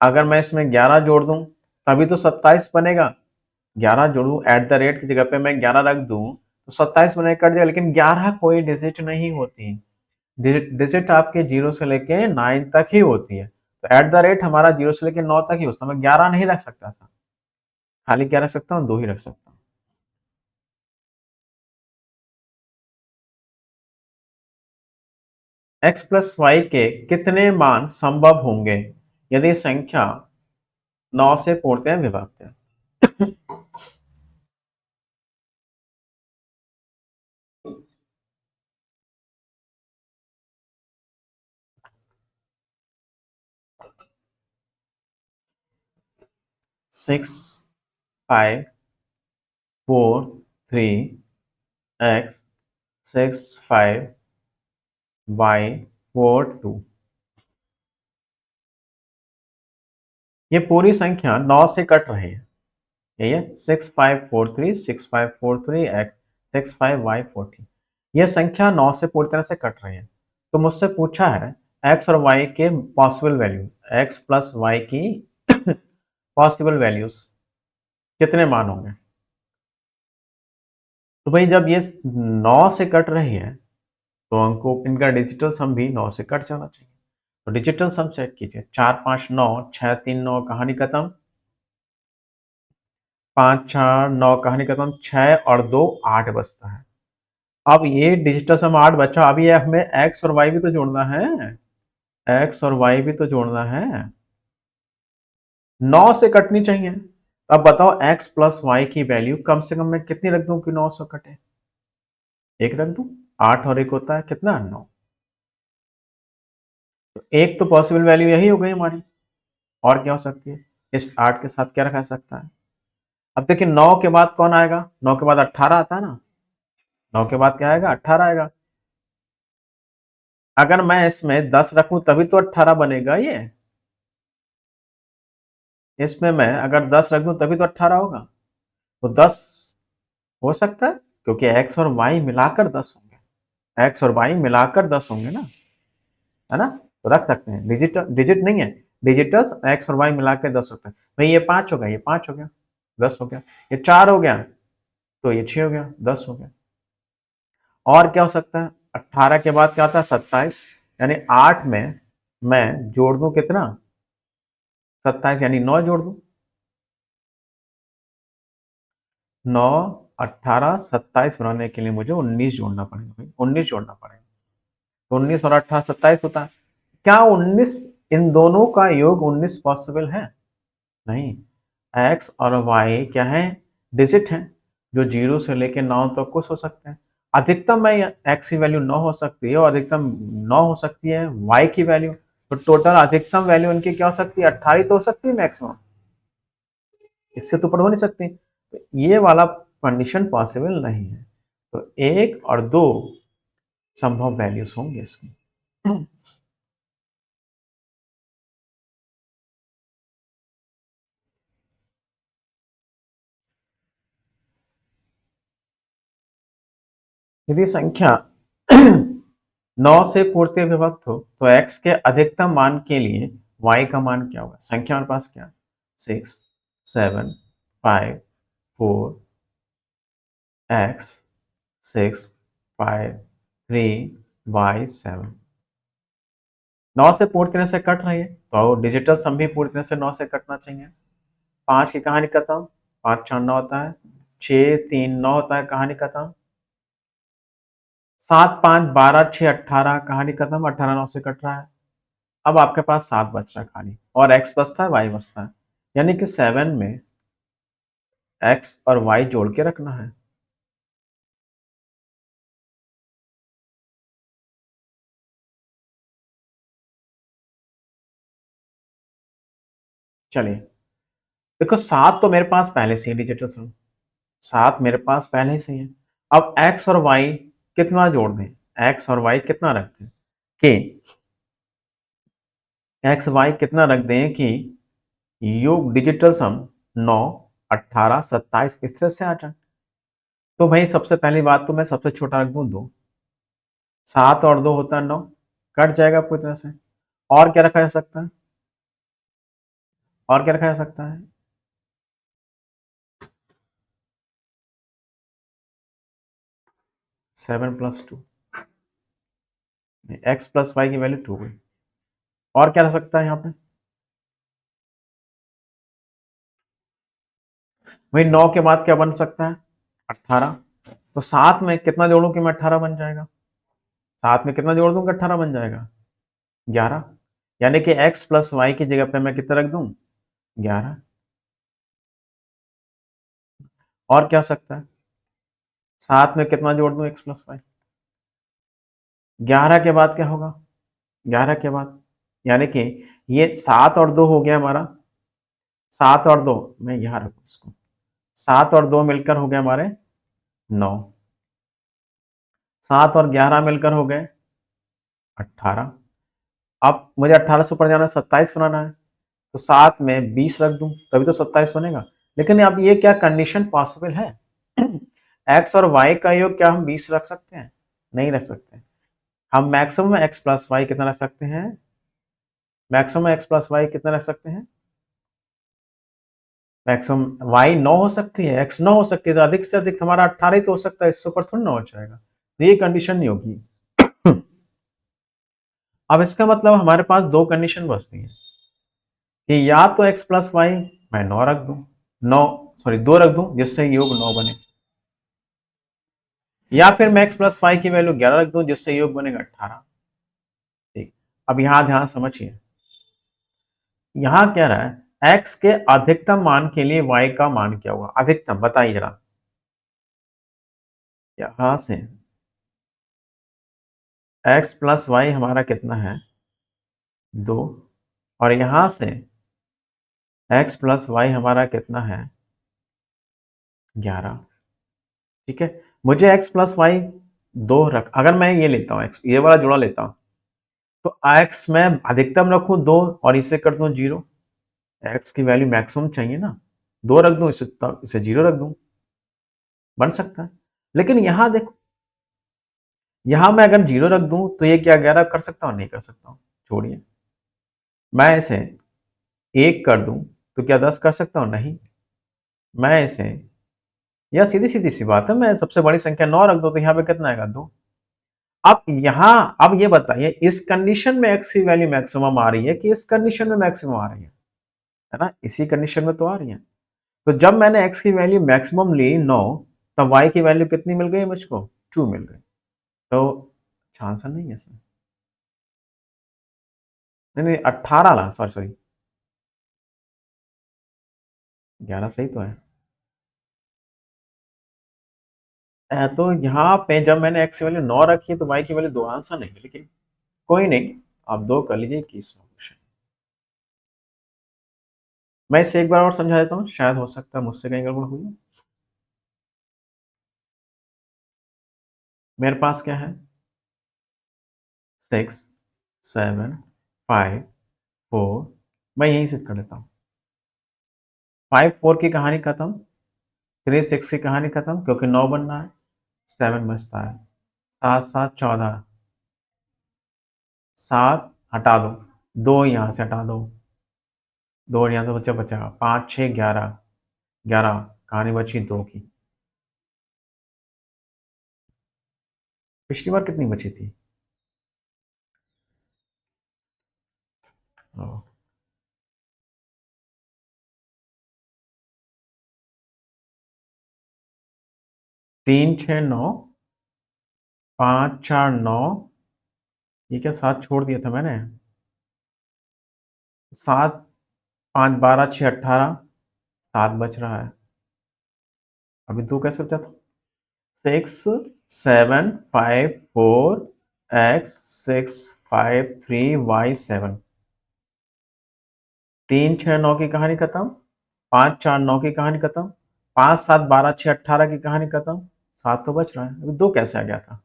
अगर मैं इसमें 11 जोड़ दूं तभी तो 27 बनेगा। 11 जोड़ू एट द रेट की जगह पे मैं 11 रख दूं तो 27 बने, कट जाएगा। लेकिन 11 कोई डिजिट नहीं होती, डिजिट आपके 0 से लेके 9 तक ही होती है। तो एट द रेट हमारा 0 से लेके 9 तक ही होता है, मैं 11 नहीं रख सकता था, खाली क्या रख सकता हूँ, 2 ही रख सकता हूँ। x प्लस वाई के कितने मान संभव होंगे यदि संख्या 9 से पूर्णतः विभक्त है। 6 5 4 3 x 6 5 y 4 2, ये पूरी संख्या 9 से कट रही है। यही है 6543 6543 x 65y40, यह संख्या 9 से पूरी तरह से कट रही है। तो मुझसे पूछा है x और y के possible value, x plus y की पॉसिबल वैल्यूज कितने मान होंगे। तो भाई जब ये 9 से कट रही है तो हमको इनका डिजिटल सम भी 9 से कट जाना चाहिए। तो डिजिटल सम चेक कीजिए, 4 5 9, 6 3 9, कहानी खत्म, 5 4 9 कहानी खत्म, 6 और 2 8 बचता है। अब ये डिजिटल सम 8 बचा, अब ये हमें एक्स और वाई भी तो जोड़ना है, एक्स और वाई भी तो जोड़ना है, 9 से कटनी चाहिए। अब बताओ एक्स प्लस वाई की वैल्यू कम से कम मैं कितनी रख दूं कि 9 से कटे, एक रख दूं, 8 और एक होता है कितना 9, तो एक तो पॉसिबल वैल्यू यही हो गई हमारी, और क्या हो सकती है, इस 8 के साथ क्या रखा जा सकता है। अब देखिए 9 के बाद कौन आएगा, 9 के बाद 18 आता है ना, 9 के बाद क्या आएगा 18 आएगा। अगर मैं इसमें 10 रखूं तभी तो 18 बनेगा, ये इसमें मैं अगर 10 रख दूं तभी तो 18 होगा। तो 10 हो सकता है क्योंकि एक्स और वाई मिलाकर 10 होंगे, एक्स और वाई मिलाकर 10 होंगे ना, है ना। तो रख सकते हैं, डिजिट नहीं है, डिजिटल्स एक्स और वाई मिलाकर 10 होते हैं। भाई ये 5 हो गया, ये 5 हो गया, 10 हो गया, ये 4 हो गया तो ये 6 हो गया, 10 हो गया। और क्या हो सकता है, 18 के बाद क्या आता है 27, यानी 8 में मैं जोड़ दूं कितना 27, यानी 9 जोड़ दूं, 9 18 27 बनाने के लिए मुझे 19 जोड़ना पड़ेगा भाई, 19 जोड़ना पड़ेगा। तो 19 और 18 27 होता है। क्या 19 इन दोनों का योग 19 पॉसिबल है? नहीं। एक्स और वाई क्या है, डिजिट है, जो 0 से लेकर 9 तक कुछ हो सकते हैं। अधिकतम में एक्स की वैल्यू 9 हो सकती है और अधिकतम 9 हो सकती है वाई की वैल्यू। तो टोटल अधिकतम वैल्यू उनकी क्या हो सकती है, 28 तो हो सकती है मैक्सिमम, इससे तो ऊपर हो नहीं सकती। तो ये वाला कंडीशन पॉसिबल नहीं है। तो 1 और 2 संभव वैल्यूज होंगे इसकी। यदि संख्या 9 से पूर्ति विभक्त हो तो x के अधिकतम मान के लिए y का मान क्या होगा? संख्या हमारे पास क्या, 6 7 5 4 x 6 5 3 y 7। 9 से पूरी तरह से कट रही है तो डिजिटल सम भी पूरी तरह से 9 से कटना चाहिए। 5 की कहानी खत्म, 5 4 9 होता है, 6 3 9 होता है, कहानी खत्म। 7 5 12 6 18, कहानी खत्म, 18 9 से कट रहा है। अब आपके पास 7 बच रहा है खाली, और x बचता है y बचता है, यानी कि 7 में x और y जोड़ के रखना है। चलिए, देखो 7 तो मेरे पास पहले से ही डिजिटल सम, 7 मेरे पास पहले से ही है। अब x और y कितना जोड़ दें, x और y कितना रख दें कि x y कितना रख दें कि योग डिजिटल सम 9 18 27 इस तरह से आ जाए। तो भाई सबसे पहली बात तो मैं सबसे छोटा रख दूं 2, 7 और 2 होता है 9, कट जाएगा पूरी तरह से। और क्या रखा जा सकता है, और क्या रखा जा सकता है, 7 प्लस 2, एक्स प्लस वाई की वैल्यू 2 हुई। और क्या रह सकता है यहाँ पे, वही 9 के बाद क्या बन सकता है 18। तो 7 में कितना जोड़ूं कि मैं 18 बन जाएगा, 7 में कितना जोड़ दूंगा 18 बन जाएगा 11, यानी कि x प्लस वाई की जगह पे मैं कितना रख दूं 11। और क्या हो सकता है, 7 में कितना जोड़ दूं x प्लस वाई, 11 के बाद क्या होगा, 11 के बाद यानी कि ये 7 और 2 हो गया हमारा, 7 और 2 मैं यहाँ रखू इसको, 7 और 2 मिलकर हो गए हमारे 9, 7 और 11 मिलकर हो गए 18। अब मुझे 18 से ऊपर जाना है, 27 बनाना है, तो 7 में 20 रख दूं तभी तो 27 बनेगा। लेकिन अब ये क्या कंडीशन पॉसिबल है, x और y का योग क्या हम 20 रख सकते हैं? नहीं रख सकते। हम मैक्सिमम x प्लस वाई कितना रख सकते हैं, मैक्सिमम x प्लस वाई कितना रख सकते हैं, मैक्सिमम y 9 हो सकती है, x 9 हो सकती है, तो अधिक से अधिक हमारा 18 ही तो हो सकता है, इससे ऊपर थोड़ी ना हो जाएगा, तो ये कंडीशन नहीं होगी। अब इसका मतलब हमारे पास दो कंडीशन बचती है कि या तो x प्लस वाई मैं 9 रख दूं, 9 सॉरी 2 रख दूं जिससे योग 9 बने, या फिर मैं x प्लस वाई की वैल्यू 11 रख दूं जिससे योग बनेगा 18। ठीक, अब यहां ध्यान समझिए, यहां कह रहा है x के अधिकतम मान के लिए y का मान क्या होगा, अधिकतम बताइए जरा। यहां से x प्लस वाई हमारा कितना है 2, और यहां से x प्लस वाई हमारा कितना है 11। ठीक है, मुझे x प्लस वाई 2 रख, अगर मैं ये लेता हूँ x ये वाला जोड़ा लेता हूँ तो x में अधिकतम रखूं 2 और इसे कर दूं 0, x की वैल्यू मैक्सिमम चाहिए ना, 2 रख दूं इसे 0 रख दूं, बन सकता है। लेकिन यहां देखो, यहां मैं अगर 0 रख दूं तो ये क्या 11 कर सकता हूं, नहीं कर सकता हूं, छोड़िए। मैं इसे 1 कर दूं तो क्या 10 कर सकता हूं, नहीं। मैं इसे, या सीधी सीधी सी बात है, मैं सबसे बड़ी संख्या 9 रख दो तो यहाँ पे कितना आएगा 2, अब ये बताइए, इस कंडीशन में एक्स की वैल्यू मैक्सिमम आ रही है कि इस कंडीशन में मैक्सिमम आ रही है ना? इसी कंडीशन में तो आ रही है। तो जब मैंने एक्स की वैल्यू मैक्सिमम ली 9, तब वाई की वैल्यू कितनी मिल गई मुझको? 2 मिल गई। तो अच्छा आंसर नहीं है इसमें। नहीं नहीं, 18 ला, सॉरी सॉरी, 11 सही तो है। तो यहाँ पे जब मैंने एक्स की वैल्यू 9 रखी तो वाई की वैल्यू 2, आंसर नहीं मिली। कोई नहीं, आप 2 कर लीजिए, 21वां क्वेश्चन। मैं इसे एक बार और समझा देता हूँ, शायद हो सकता है मुझसे कहीं गड़बड़ हुई हो। मेरे पास क्या है? 6 7 5 4, मैं यहीं से कर लेता हूँ। 5 4 की कहानी खत्म, 3 6 की कहानी खत्म, क्योंकि 9 बनना है, 7 बचता है, 7 7 14, 7 हटा दो, 2 यहाँ से हटा दो, 2 यहाँ से बच्चा बचेगा, 5 6 11, 11 कहानी बची 2 की। पिछली बार कितनी बची थी? 3 6 9, 5 4 9, ये क्या 7 छोड़ दिया था मैंने? 7 5 12 6 18, 7 बच रहा है। अभी 2 कैसे बचा था? 6 7 5 4 x 6 5 3 y 7, 3 6 9 की कहानी खत्म, 5 4 9 की कहानी खत्म, 5 7 12 6 18 की कहानी खत्म, 7 तो बच रहा है। अभी 2 कैसे आ गया था?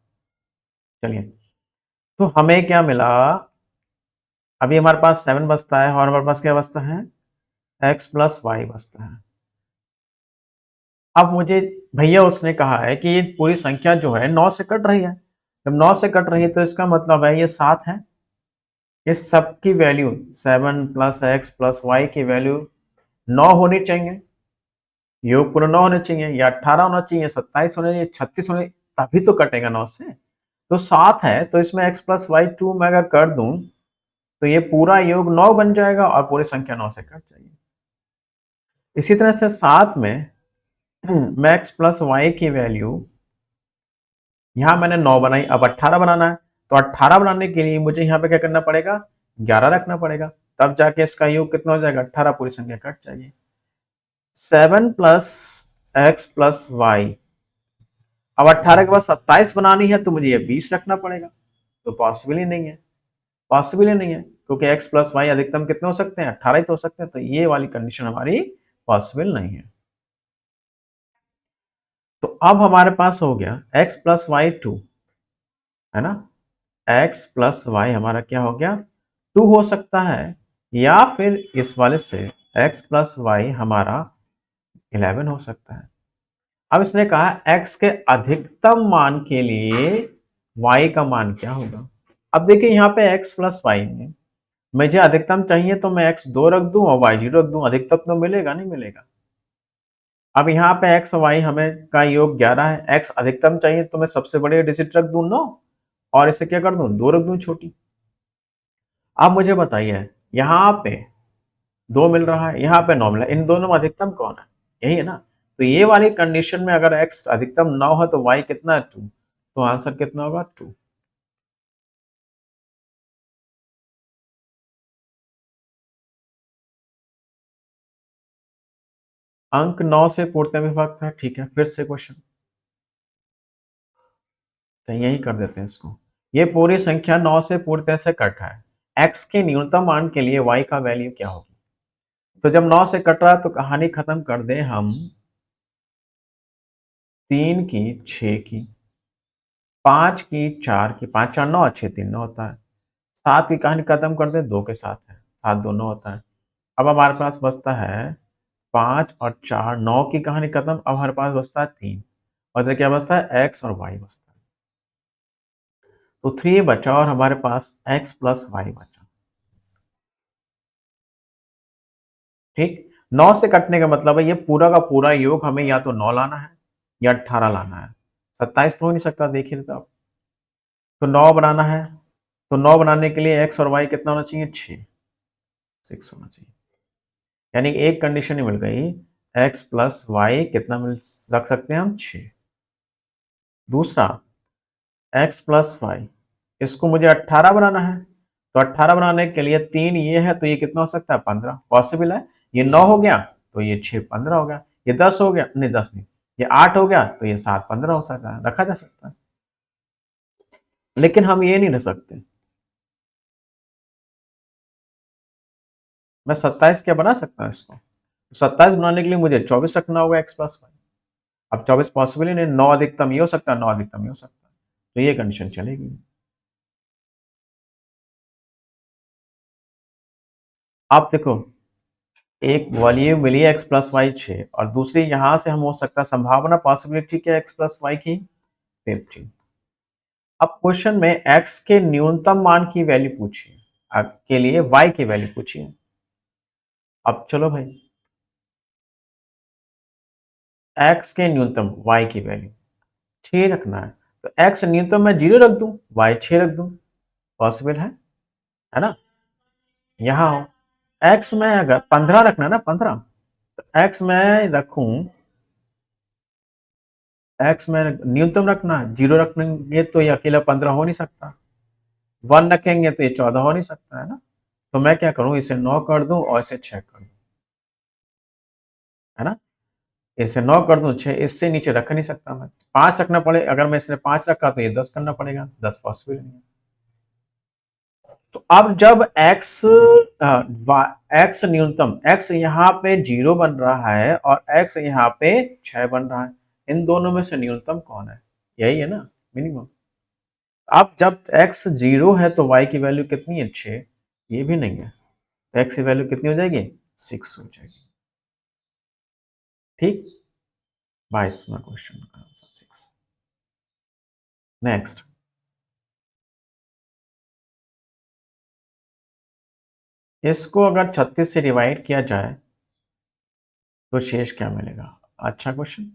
चलिए, तो हमें क्या मिला? अभी हमारे पास 7 बचता है और हमारे पास क्या बचता है? x प्लस वाई बचता है। अब मुझे भैया उसने कहा है कि ये पूरी संख्या जो है 9 से कट रही है। जब 9 से कट रही है तो इसका मतलब है ये 7 है। इस सब की value 7 plus x plus y की वैल्यू 9 होनी चाहिए, योग पूरा 9 होने चाहिए, या 18 होना चाहिए, 27 होने चाहिए, 36 होने, तभी तो कटेगा 9 से। तो 7 है, तो इसमें x प्लस वाई 2 मैं अगर कर दूं तो ये पूरा योग 9 बन जाएगा और पूरी संख्या 9 से कट जाएगी। इसी तरह से 7 में मैं x प्लस वाई की वैल्यू, यहाँ मैंने 9 बनाई, अब 18 बनाना है, तो 18 बनाने के लिए मुझे यहाँ पे क्या करना पड़ेगा? 11 रखना पड़ेगा, तब जाके इसका योग कितना हो जाएगा? 18, पूरी संख्या कट जाएगी। 7 प्लस एक्स प्लस वाई, अब 18 के बाद 27 बनानी है तो मुझे ये 20 रखना पड़ेगा, तो पॉसिबल ही नहीं है, पॉसिबल ही नहीं है, क्योंकि x प्लस वाई अधिकतम कितने हो सकते हैं? 18 ही तो हो सकते हैं, तो ये वाली कंडीशन हमारी पॉसिबल नहीं है। तो अब हमारे पास हो गया x प्लस वाई 2, है ना? x प्लस वाई हमारा क्या हो गया? 2 हो सकता है, या फिर इस वाले से x प्लस वाई हमारा 11 हो सकता है। अब इसने कहा x के अधिकतम मान के लिए y का मान क्या होगा? अब देखिए यहाँ पे x प्लस वाई में मुझे अधिकतम चाहिए, तो मैं x 2 रख दूं और y 0 रख दूं, अधिकतम तो मिलेगा नहीं मिलेगा। अब यहाँ पे x और y हमें का योग 11 है, x अधिकतम चाहिए तो मैं सबसे बड़े डिजिट रख दूं 9, और इसे क्या कर दूं? 2 रख दूं छोटी। अब मुझे बताइए, यहाँ पे 2 मिल रहा है, यहाँ पे 9 मिला, इन दोनों में अधिकतम कौन है? यही है ना? तो ये वाली कंडीशन में अगर x अधिकतम 9 है तो y कितना है? 2, तो आंसर कितना होगा? 2। अंक 9 से पूर्णतः विभक्त है, ठीक है, फिर से क्वेश्चन, तो यही कर देते हैं इसको। ये पूरी संख्या 9 से पूर्णतः से कट है, x के न्यूनतम मान के लिए y का वैल्यू क्या होगी? तो जब 9 से कट रहा है तो कहानी खत्म कर दे हम 3 की 6 की, 5 की 4 की, 5 4 9, 6 3 9 होता है, 7 की कहानी खत्म कर दे 2 के साथ है, 7 2 9 होता है। अब हमारे पास बचता है 5 और 4, 9 की कहानी खत्म, अब हमारे पास बचता है 3, और इधर क्या बचता है? x और y बचता है। तो 3 बचा और हमारे पास x प्लस वाई बचा। ठीक, 9 से कटने का मतलब है ये पूरा का पूरा योग हमें या तो 9 लाना है या 18 लाना है, 27 तो हो नहीं सकता, देखिए तो आप। तो 9 बनाना है, तो 9 बनाने के लिए x और y कितना होना चाहिए? 6, 6 होना चाहिए। यानी एक कंडीशन ही मिल गई, x प्लस वाई कितना मिल रख सकते हैं हम? 6। दूसरा x प्लस वाई, इसको मुझे 18 बनाना है, तो 18 बनाने के लिए 3 ये है, तो ये कितना हो सकता है? 15 पॉसिबल है। ये 9 हो गया तो ये 6 15 हो गया, ये 10 हो गया, नहीं 10 नहीं, ये 8 हो गया तो ये 7 15 हो सकता है, रखा जा सकता है। लेकिन हम ये नहीं रख सकते। मैं 27 क्या बना सकता हूँ इसको? 27 बनाने के लिए मुझे 24 रखना होगा x प्लस वाई। अब 24 पॉसिबल ही नहीं, 9 अधिकतम ये हो सकता है, 9 अधिकतम ये हो सकता है, तो ये कंडीशन चलेगी। आप देखो, एक वॉल्यूम मिली है x प्लस वाई 6, और दूसरी यहां से हम हो सकता है संभावना पॉसिबिलिटी क्या x प्लस वाई की? 15। अब क्वेश्चन में x के न्यूनतम मान की वैल्यू पूछिए, के लिए y की वैल्यू पूछिए। अब चलो भाई, x के न्यूनतम y की वैल्यू 6 रखना है, तो x न्यूनतम मैं 0 रख दूं, y 6 रख दूं, पॉसिबल है ना? यहाँ हो x में अगर 15 रखना है ना, 15, तो x में रखूं, x में न्यूनतम रखना है, 0 रखेंगे तो ये अकेला 15 हो नहीं सकता, 1 रखेंगे तो ये 14 हो नहीं सकता, है ना? तो मैं क्या करूं, इसे 9 कर दूं और इसे 6 कर दूं, है ना? इसे 9 कर दूं, 6 इससे नीचे रख नहीं सकता मैं, 5 रखना पड़े, अगर मैं इसने 5 रखा तो ये 10 करना पड़ेगा, 10 पॉसिबल नहीं है। तो अब जब x न्यूनतम, x यहाँ पे 0 बन रहा है और x यहाँ पे 6 बन रहा है, इन दोनों में से न्यूनतम कौन है? यही है ना, मिनिमम। अब जब x 0 है तो y की वैल्यू कितनी है? 6। ये भी नहीं है, तो x की वैल्यू कितनी हो जाएगी? 6 हो जाएगी। ठीक, 22वां क्वेश्चन का आंसर 6। नेक्स्ट, इसको अगर 36 से डिवाइड किया जाए तो शेष क्या मिलेगा? अच्छा क्वेश्चन।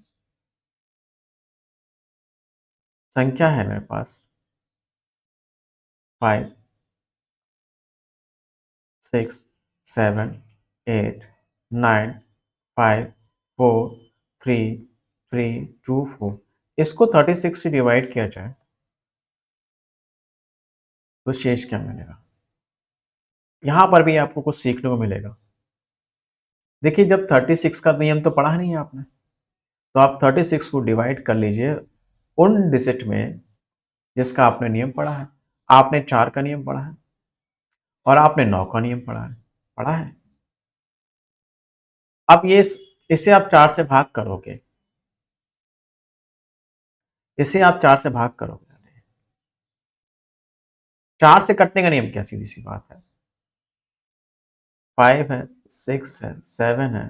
संख्या है मेरे पास 5 6 7 8 9 5 4 3 3 2 4, इसको 36 से डिवाइड किया जाए तो शेष क्या मिलेगा? यहां पर भी आपको कुछ सीखने को मिलेगा। देखिए, जब 36 का नियम तो पढ़ा नहीं है आपने, तो आप 36 को डिवाइड कर लीजिए उन डिजिट में जिसका आपने नियम पढ़ा है। आपने 4 का नियम पढ़ा है और आपने 9 का नियम पढ़ा है। अब ये इसे आप 4 से भाग करोगे, इसे आप 4 से भाग करोगे, 4 से कटने का नियम क्या? सीधी सी बात है, 5 है, 6 है, 7 है,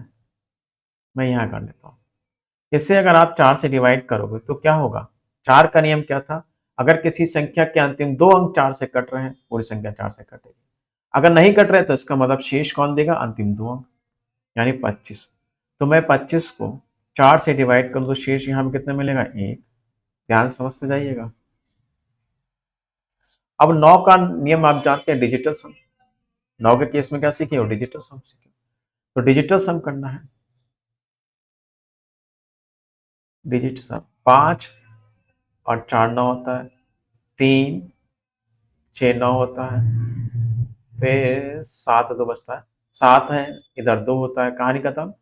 मैं यहां कर लेता हूं। इसे अगर आप 4 से डिवाइड करोगे तो क्या होगा? 4 का नियम क्या था? अगर किसी संख्या के अंतिम 2 अंक 4 से कट रहे हैं, पूरी संख्या 4 से कटेगी। अगर नहीं कट रहे तो इसका मतलब शेष कौन देगा? अंतिम 2 अंक, यानी 25। तो मैं 25 को 4 से डिवाइड करूं तो शेष यहां पे कितना मिलेगा? 1। ध्यान से समझते जाइएगा। अब 9 का नियम आप जानते हैं, डिजिटल सम। 9 के केस में क्या सीखे हो? डिजिटल सम सीखे। तो डिजिटल सम करना है, डिजिट सम 5 और 4 9 होता है, 3 6 9 होता है, फिर 7 2 बचता है, 7 है, इधर 2 होता है, कहानी खत्म।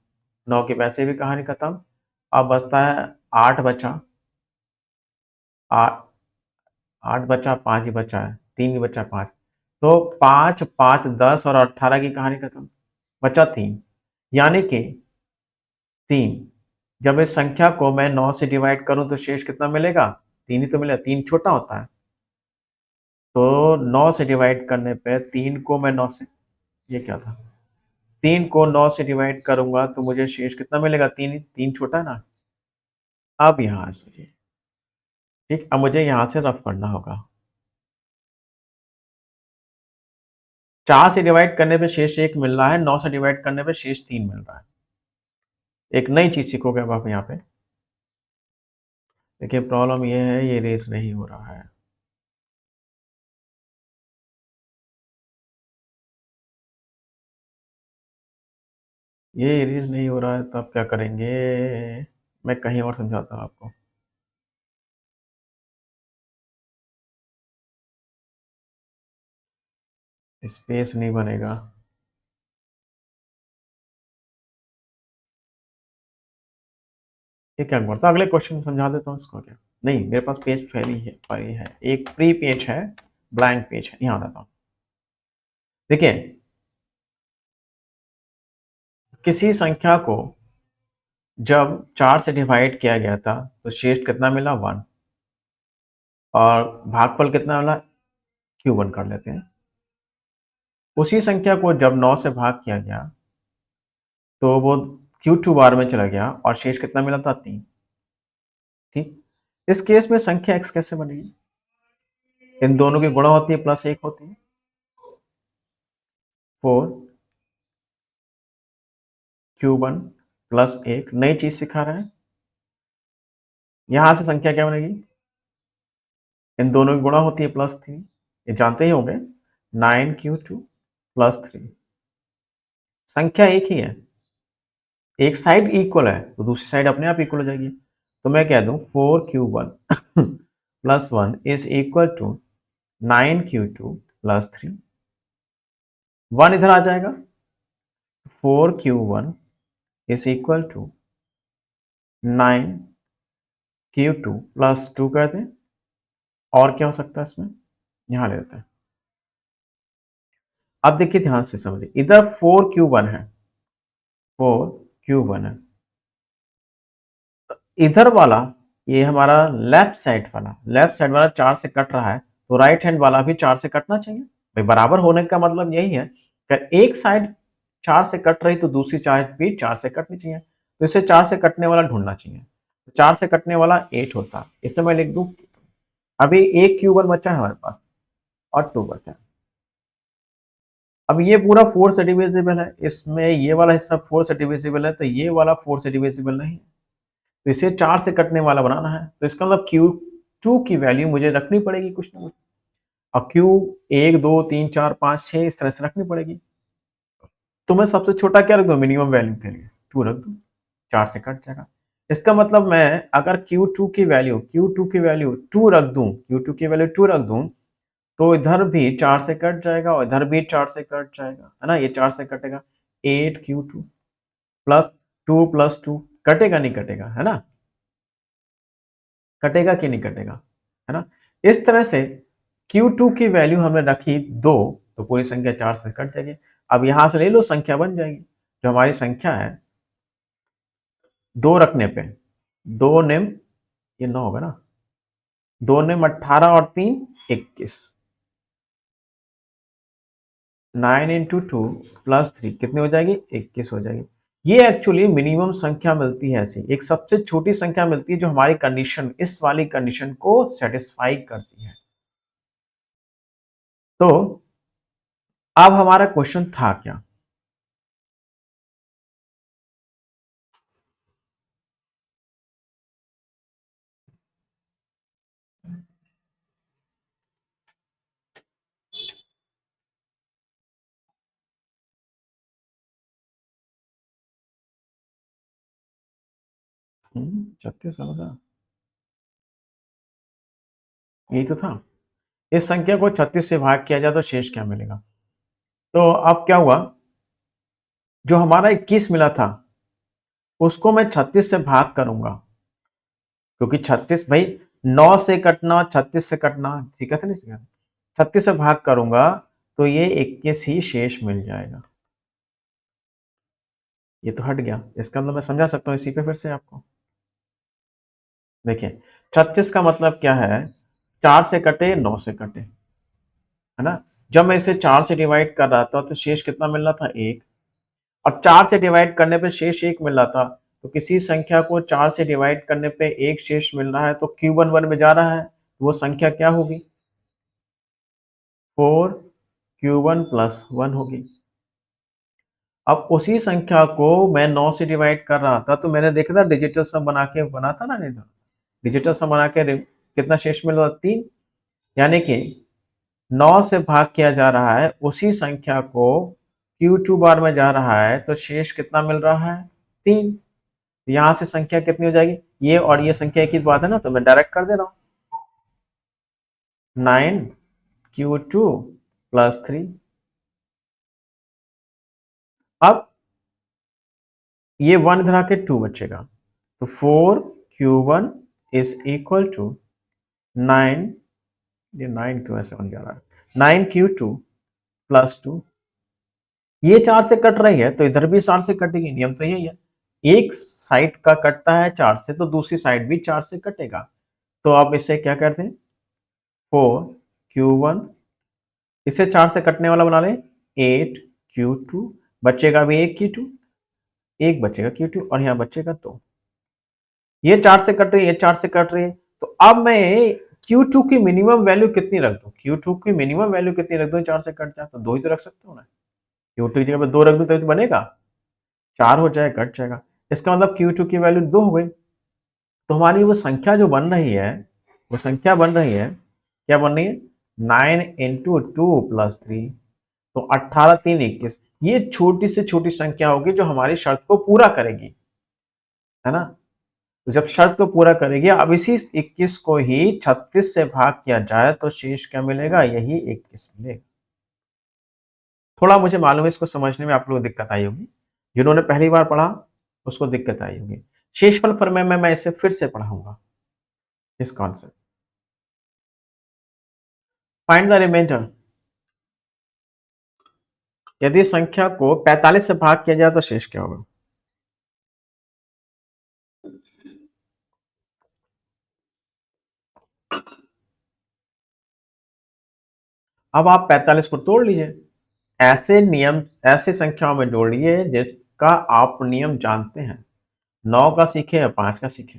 9 की वैसे भी कहानी खत्म। अब बचता है 8 बचा, 8 8 बचा, 5 ही बचा है, 3 ही बचा, 5। तो 5 5 10 और 18 की कहानी खत्म, बचा 3, यानी कि 3। जब इस संख्या को मैं 9 से डिवाइड करूं तो शेष कितना मिलेगा? 3 ही तो मिलेगा, 3 छोटा होता है। तो 9 से डिवाइड करने पे 3 को मैं 9 से, ये क्या था? 3 को 9 से डिवाइड करूंगा तो मुझे शेष कितना मिलेगा? 3, 3 छोटा है ना। अब यहां से, ठीक, अब मुझे यहां से रफ करना होगा। 4 से डिवाइड करने पे शेष 1 मिल रहा है, 9 से डिवाइड करने पे शेष 3 मिल रहा है। एक नई चीज सीखोगे अब आप यहाँ पे। देखिए, प्रॉब्लम ये है, ये रेस नहीं हो रहा है। ये इरेज नहीं हो रहा है तो आप क्या करेंगे, मैं कहीं और समझाता हूँ आपको। स्पेस नहीं बनेगा। ये क्या करता, अगले क्वेश्चन समझा देता हूँ इसको। क्या नहीं, मेरे पास पेज फैली है, पड़ी है, एक फ्री पेज है, ब्लैंक पेज है, यहाँ आता हूँ। देखिए, किसी संख्या को जब 4 से डिवाइड किया गया था तो शेष कितना मिला, 1, और भागफल कितना मिला, Q1 कर लेते हैं। उसी संख्या को जब 9 से भाग किया गया तो वो Q2 बार में चला गया और शेष कितना मिला था, 3। ठीक, इस केस में संख्या x कैसे बनेगी, इन दोनों की गुणा होती है, प्लस 1 होती है, 4Q1 प्लस 1, नई चीज सिखा रहा है। यहां से संख्या क्या बनेगी, इन दोनों की गुणा होती है, +3, ये जानते ही होंगे, 9Q2 प्लस 3। संख्या एक ही है, एक साइड इक्वल है तो दूसरी साइड अपने आप इक्वल हो जाएगी। तो मैं कह दूं 4Q1 plus 1 is equal to 9Q2 plus 3। 1 इधर आ जाएगा, 4Q1 is equal to 9Q2 plus 2 कर दें, और क्या हो सकता है इसमें, यहां ले लेते हैं। अब देखिए ध्यान से समझिए, इधर 4Q1 है, 4Q1 है, इधर वाला, ये हमारा लेफ्ट साइड वाला 4 से कट रहा है, तो राइट हैंड वाला भी 4 से कटना चाहिए भाई। बराबर होने का मतलब यही है कि एक साइड 4 से कट रही तो दूसरी साइड भी 4 से कटनी चाहिए, तो इसे 4 से कटने वाला ढूंढना चाहिए। 4 से कटने वाला 8 होता है, इसमें मैं लिख दूं, अभी एक Q1 बचा है हमारे पास और 2 बचा है। अब ये पूरा 4 से डिविजिबल है, इसमें ये वाला हिस्सा 4 से डिविजिबल है, तो ये वाला 4 से डिविजिबल नहीं, तो इसे 4 से कटने वाला बनाना है, तो इसका मतलब Q2 की वैल्यू मुझे रखनी पड़ेगी कुछ ना कुछ, और Q 1 2 3 4 5 6 इस तरह से रखनी पड़ेगी। तो मैं सबसे छोटा क्या रख दूं, मिनिमम वैल्यू के लिए 2 रख दूं, 4 से कट जाएगा। इसका मतलब मैं अगर Q2 की वैल्यू 2 रख दूं, Q2 की वैल्यू 2 रख दूं, तो इधर भी 4 से कट जाएगा और इधर भी 4 से कट जाएगा, है ना, ये 4 से कटेगा, 8Q2 प्लस 2 प्लस 2, कटेगा नहीं कटेगा, है ना, कटेगा कि नहीं कटेगा, है ना। इस तरह से Q2 की वैल्यू हमने रखी 2, तो पूरी संख्या 4 से कट जाएगी। अब यहां से ले लो, संख्या बन जाएगी, जो हमारी संख्या है 2 रखने पे, 2 निम, ये 9 होगा ना, 2 निम 18 और 3 21, 9 इंटू 2 प्लस 3 कितनी हो जाएगी, 21 हो जाएगी। ये एक्चुअली मिनिमम संख्या मिलती है, ऐसी एक सबसे छोटी संख्या मिलती है जो हमारी कंडीशन, इस वाली कंडीशन को सेटिस्फाई करती है। तो अब हमारा क्वेश्चन था क्या, छत्तीस वाला था, यही तो था। इस संख्या को 36 से भाग किया जाए तो शेष क्या मिलेगा, तो अब क्या हुआ, जो हमारा 21 मिला था उसको मैं 36 से भाग करूंगा, क्योंकि 36 भाई, 9 से कटना 36 से कटना सीखा था नहीं सीखा, 36 से भाग करूंगा तो ये 21 ही शेष मिल जाएगा। ये तो हट गया, इसका मतलब मैं समझा सकता हूँ इसी पे फिर से आपको। देखिए, 36 का मतलब क्या है, 4 से कटे 9 से कटे, है ना। जब मैं इसे 4 से डिवाइड कर रहा था तो शेष कितना मिल रहा था, 1, और 4 से डिवाइड करने पे शेष 1 मिल रहा था, तो किसी संख्या को 4 से डिवाइड करने पे 1 शेष मिल रहा है तो Q1 1 में जा रहा है, वो संख्या क्या होगी, 4Q1 प्लस 1 होगी। अब उसी संख्या को मैं 9 से डिवाइड कर रहा था, तो मैंने देखा था डिजिटल सम बना के बना था ना, नहीं था, डिजिटल सम बना के कितना शेष मिल रहा था, 3, यानी कि 9 से भाग किया जा रहा है उसी संख्या को Q2 बार में जा रहा है तो शेष कितना मिल रहा है 3। यहां से संख्या कितनी हो जाएगी, ये और ये संख्या एक ही बात है ना, तो मैं डायरेक्ट कर दे रहा हूं 9Q2 प्लस 3। अब ये 1 इधर आके 2 बचेगा, तो 4Q1 इज इक्वल टू 9, ये 9 क्यों ऐसे बन जा रहा है, 9Q2 प्लस 2। ये 4 से कट रही है तो इधर भी 4 से कटेगी, नियम तो यही है, एक साइड का कटता है 4 से तो दूसरी साइड भी 4 से कटेगा। तो अब इसे क्या करते हैं 4Q1, इसे 4 से कटने वाला बना लें 8Q2, बचेगा भी एक Q2, एक बचेगा Q2 और यहाँ बचेगा 2। ये 4 से कट रही है, ये 4 से कट रही है, तो अब मैं Q2 की मिनिमम वैल्यू कितनी रख दूं, Q2 की मिनिमम वैल्यू कितनी रख दूं, 4 से कट जाए तो 2 ही तो रख सकता हूं ना, Q2 की जगह पे 2 रख दूं तो बनेगा 4 हो जाए, कट जाएगा। इसका मतलब Q2 की वैल्यू 2 हो गई। तो हमारी वो संख्या जो बन रही है, वो संख्या बन रही है, क्या बन रही है 9 इंटू 2 प्लस 3, तो 18 3 21। ये छोटी से छोटी संख्या होगी जो हमारी शर्त को पूरा करेगी, है ना। तो जब शर्त को पूरा करेगी, अब इसी 21 को ही 36 से भाग किया जाए तो शेष क्या मिलेगा, यही 21 मिलेगा। थोड़ा मुझे मालूम है इसको समझने में आप लोगों को दिक्कत आई होगी, जिन्होंने पहली बार पढ़ा उसको दिक्कत आई होगी। शेषफल फॉर्म में मैं इसे फिर से पढ़ाऊंगा इस कॉन्सेप्ट। फाइंड द रिमाइंडर, यदि संख्या को 45 से भाग किया जाए तो शेष क्या होगा। अब आप 45 को तोड़ लीजिए, ऐसे नियम ऐसे संख्याओं में जोड़िए जिसका आप नियम जानते हैं। 9 का सीखे या 5 का सीखे।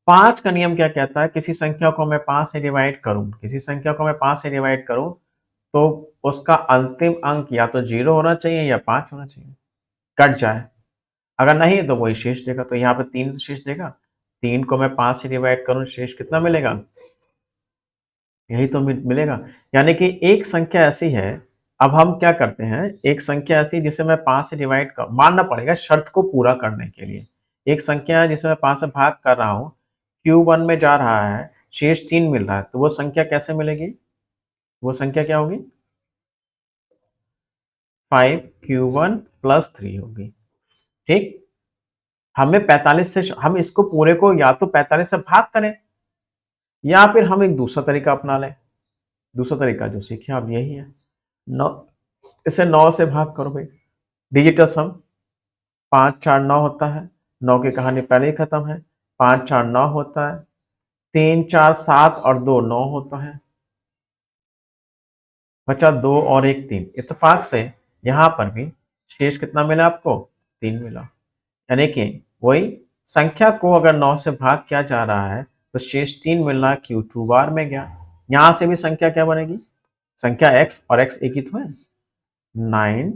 5 का नियम क्या कहता है, किसी संख्या को मैं 5 से डिवाइड करूं, किसी संख्या को मैं 5 से डिवाइड करूं तो उसका अंतिम अंक या तो 0 होना चाहिए या 5 होना चाहिए, कट जाए। अगर नहीं तो वही शेष देगा, तो यहाँ पे 3 तो शेष देगा। 3 को मैं 5 से डिवाइड करूं, शेष कितना मिलेगा, यही तो मिलेगा। यानी कि एक संख्या ऐसी है, अब हम क्या करते हैं, एक संख्या ऐसी जिसे मैं 5 से डिवाइड कर मानना पड़ेगा शर्त को पूरा करने के लिए। एक संख्या है जिसे मैं 5 से भाग कर रहा हूँ, Q1 में जा रहा है, शेष 3 मिल रहा है, तो वो संख्या कैसे मिलेगी, वो संख्या क्या होगी 5Q1 प्लस 3 होगी। ठीक, हमें 45 से हम इसको पूरे को या तो 45 से भाग करें या फिर हम एक दूसरा तरीका अपना लें। दूसरा तरीका जो सीखे अब यही है, 9, इसे 9 से भाग करो भाई, डिजिटल सम 5 4 9 होता है, 9 की कहानी पहले ही खत्म है, 5 4 9 होता है, 3 4 7 और 2 9 होता है, बचा 2 और 1 3। इत्तेफाक से यहाँ पर भी शेष कितना मिला आपको, 3 मिला। यानी कि वही संख्या को अगर 9 से भाग किया जा रहा है तो शेष 3 मिलना Q2 बार में गया। यहाँ से भी संख्या क्या बनेगी, संख्या x और x एक ही तो है 9,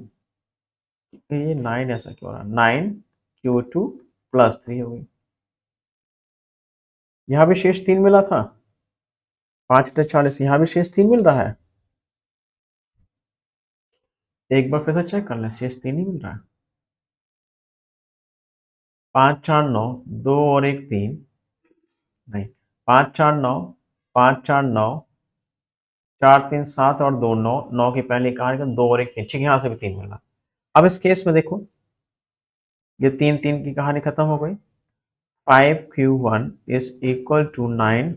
ये 9 ऐसा क्यों हो रहा है, 9Q2 प्लस 3 होगी। यहाँ भी शेष 3 मिला था, 5 40, यहाँ भी शेष 3 मिल रहा है। एक बार फिर से चेक कर लें, शेष 3 ही मिल रहा है। 5 4 9, 2 और 1 3, नहीं 5 4 9, 5 4 9, 4 3 7 और 2 9, 9 की पहली कहानी 2 और 1 3, ठीक, यहाँ से भी 3 मिल रहा। अब इस केस में देखो, ये 3 3 की कहानी खत्म हो गई। 5Q1 is equal to 9।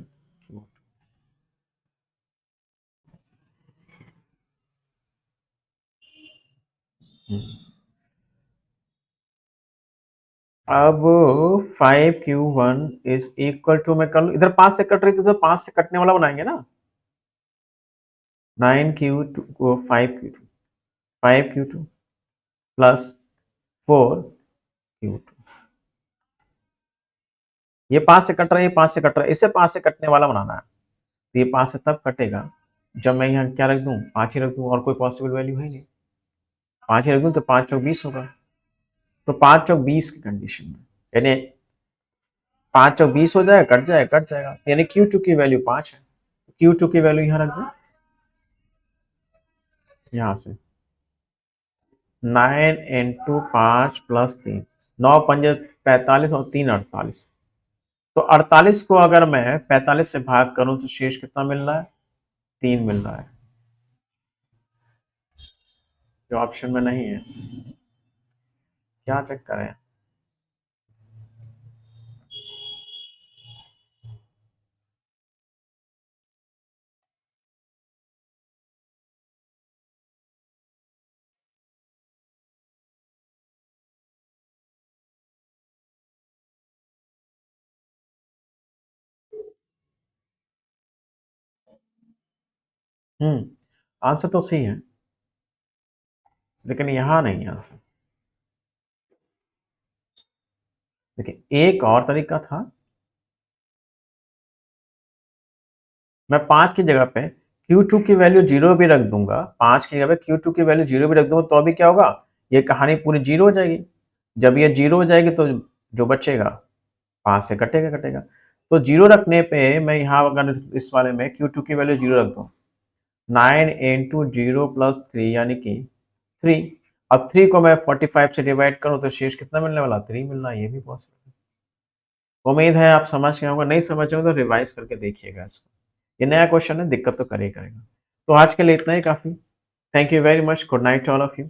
अब 5Q1 इज इक्वल टू, मैं कर लूं इधर 5 से कट रही थी तो 5 से कटने वाला बनाएंगे ना, 9Q2 को 5Q2 प्लस 4Q2। ये 5 से कट रहा है, ये 5 से कट रहा है, इसे 5 से कटने वाला बनाना है। तो ये 5 से तब कटेगा जब मैं यहाँ क्या रख दूं, 5 ही रख दूं, और कोई पॉसिबल वैल्यू है नहीं। 5 ही रख दूं तो 5 चौक 20 होगा, तो 5 चौक 20 की कंडीशन में, यानी 5 चौक 20 हो जाए, कट जाए, कट जाएगा, यानी Q2 की वैल्यू 5 है। Q2 की वैल्यू यहाँ रख दो, यहाँ से 9 इंटू 5 प्लस 3, 9 पंजे 45 और 3 48। तो 48 को अगर मैं 45 से भाग करूं तो शेष कितना मिल रहा है? 3 मिल रहा है, जो ऑप्शन में नहीं है। क्या चक्कर है? आंसर तो सही है, लेकिन यहाँ नहीं है आंसर। देखिए एक और तरीका था, मैं 5 की जगह पे Q2 की वैल्यू 0 भी रख दूंगा, 5 की जगह पे Q2 की वैल्यू 0 भी रख दूंगा, तो अभी क्या होगा, ये कहानी पूरी जीरो हो जाएगी। जब ये जीरो हो जाएगी तो जो बचेगा 5 से कटेगा कटेगा। तो जीरो रखने पे मैं यहाँ अगर इस वाले में Q2 की वैल्यू 0 रख दूँ, 9 इंटू 0 प्लस 3 यानी कि 3। अब 3 को मैं 45 से डिवाइड करूँ तो शेष कितना मिलने वाला? 3 मिलना, ये भी पॉसिबल है। उम्मीद है आप समझ गए होंगे, नहीं समझ होंगे तो रिवाइज करके देखिएगा इसको। ये नया क्वेश्चन है, दिक्कत तो करेगा। तो आज के लिए इतना ही काफ़ी। Thank you very much, good night to all of you.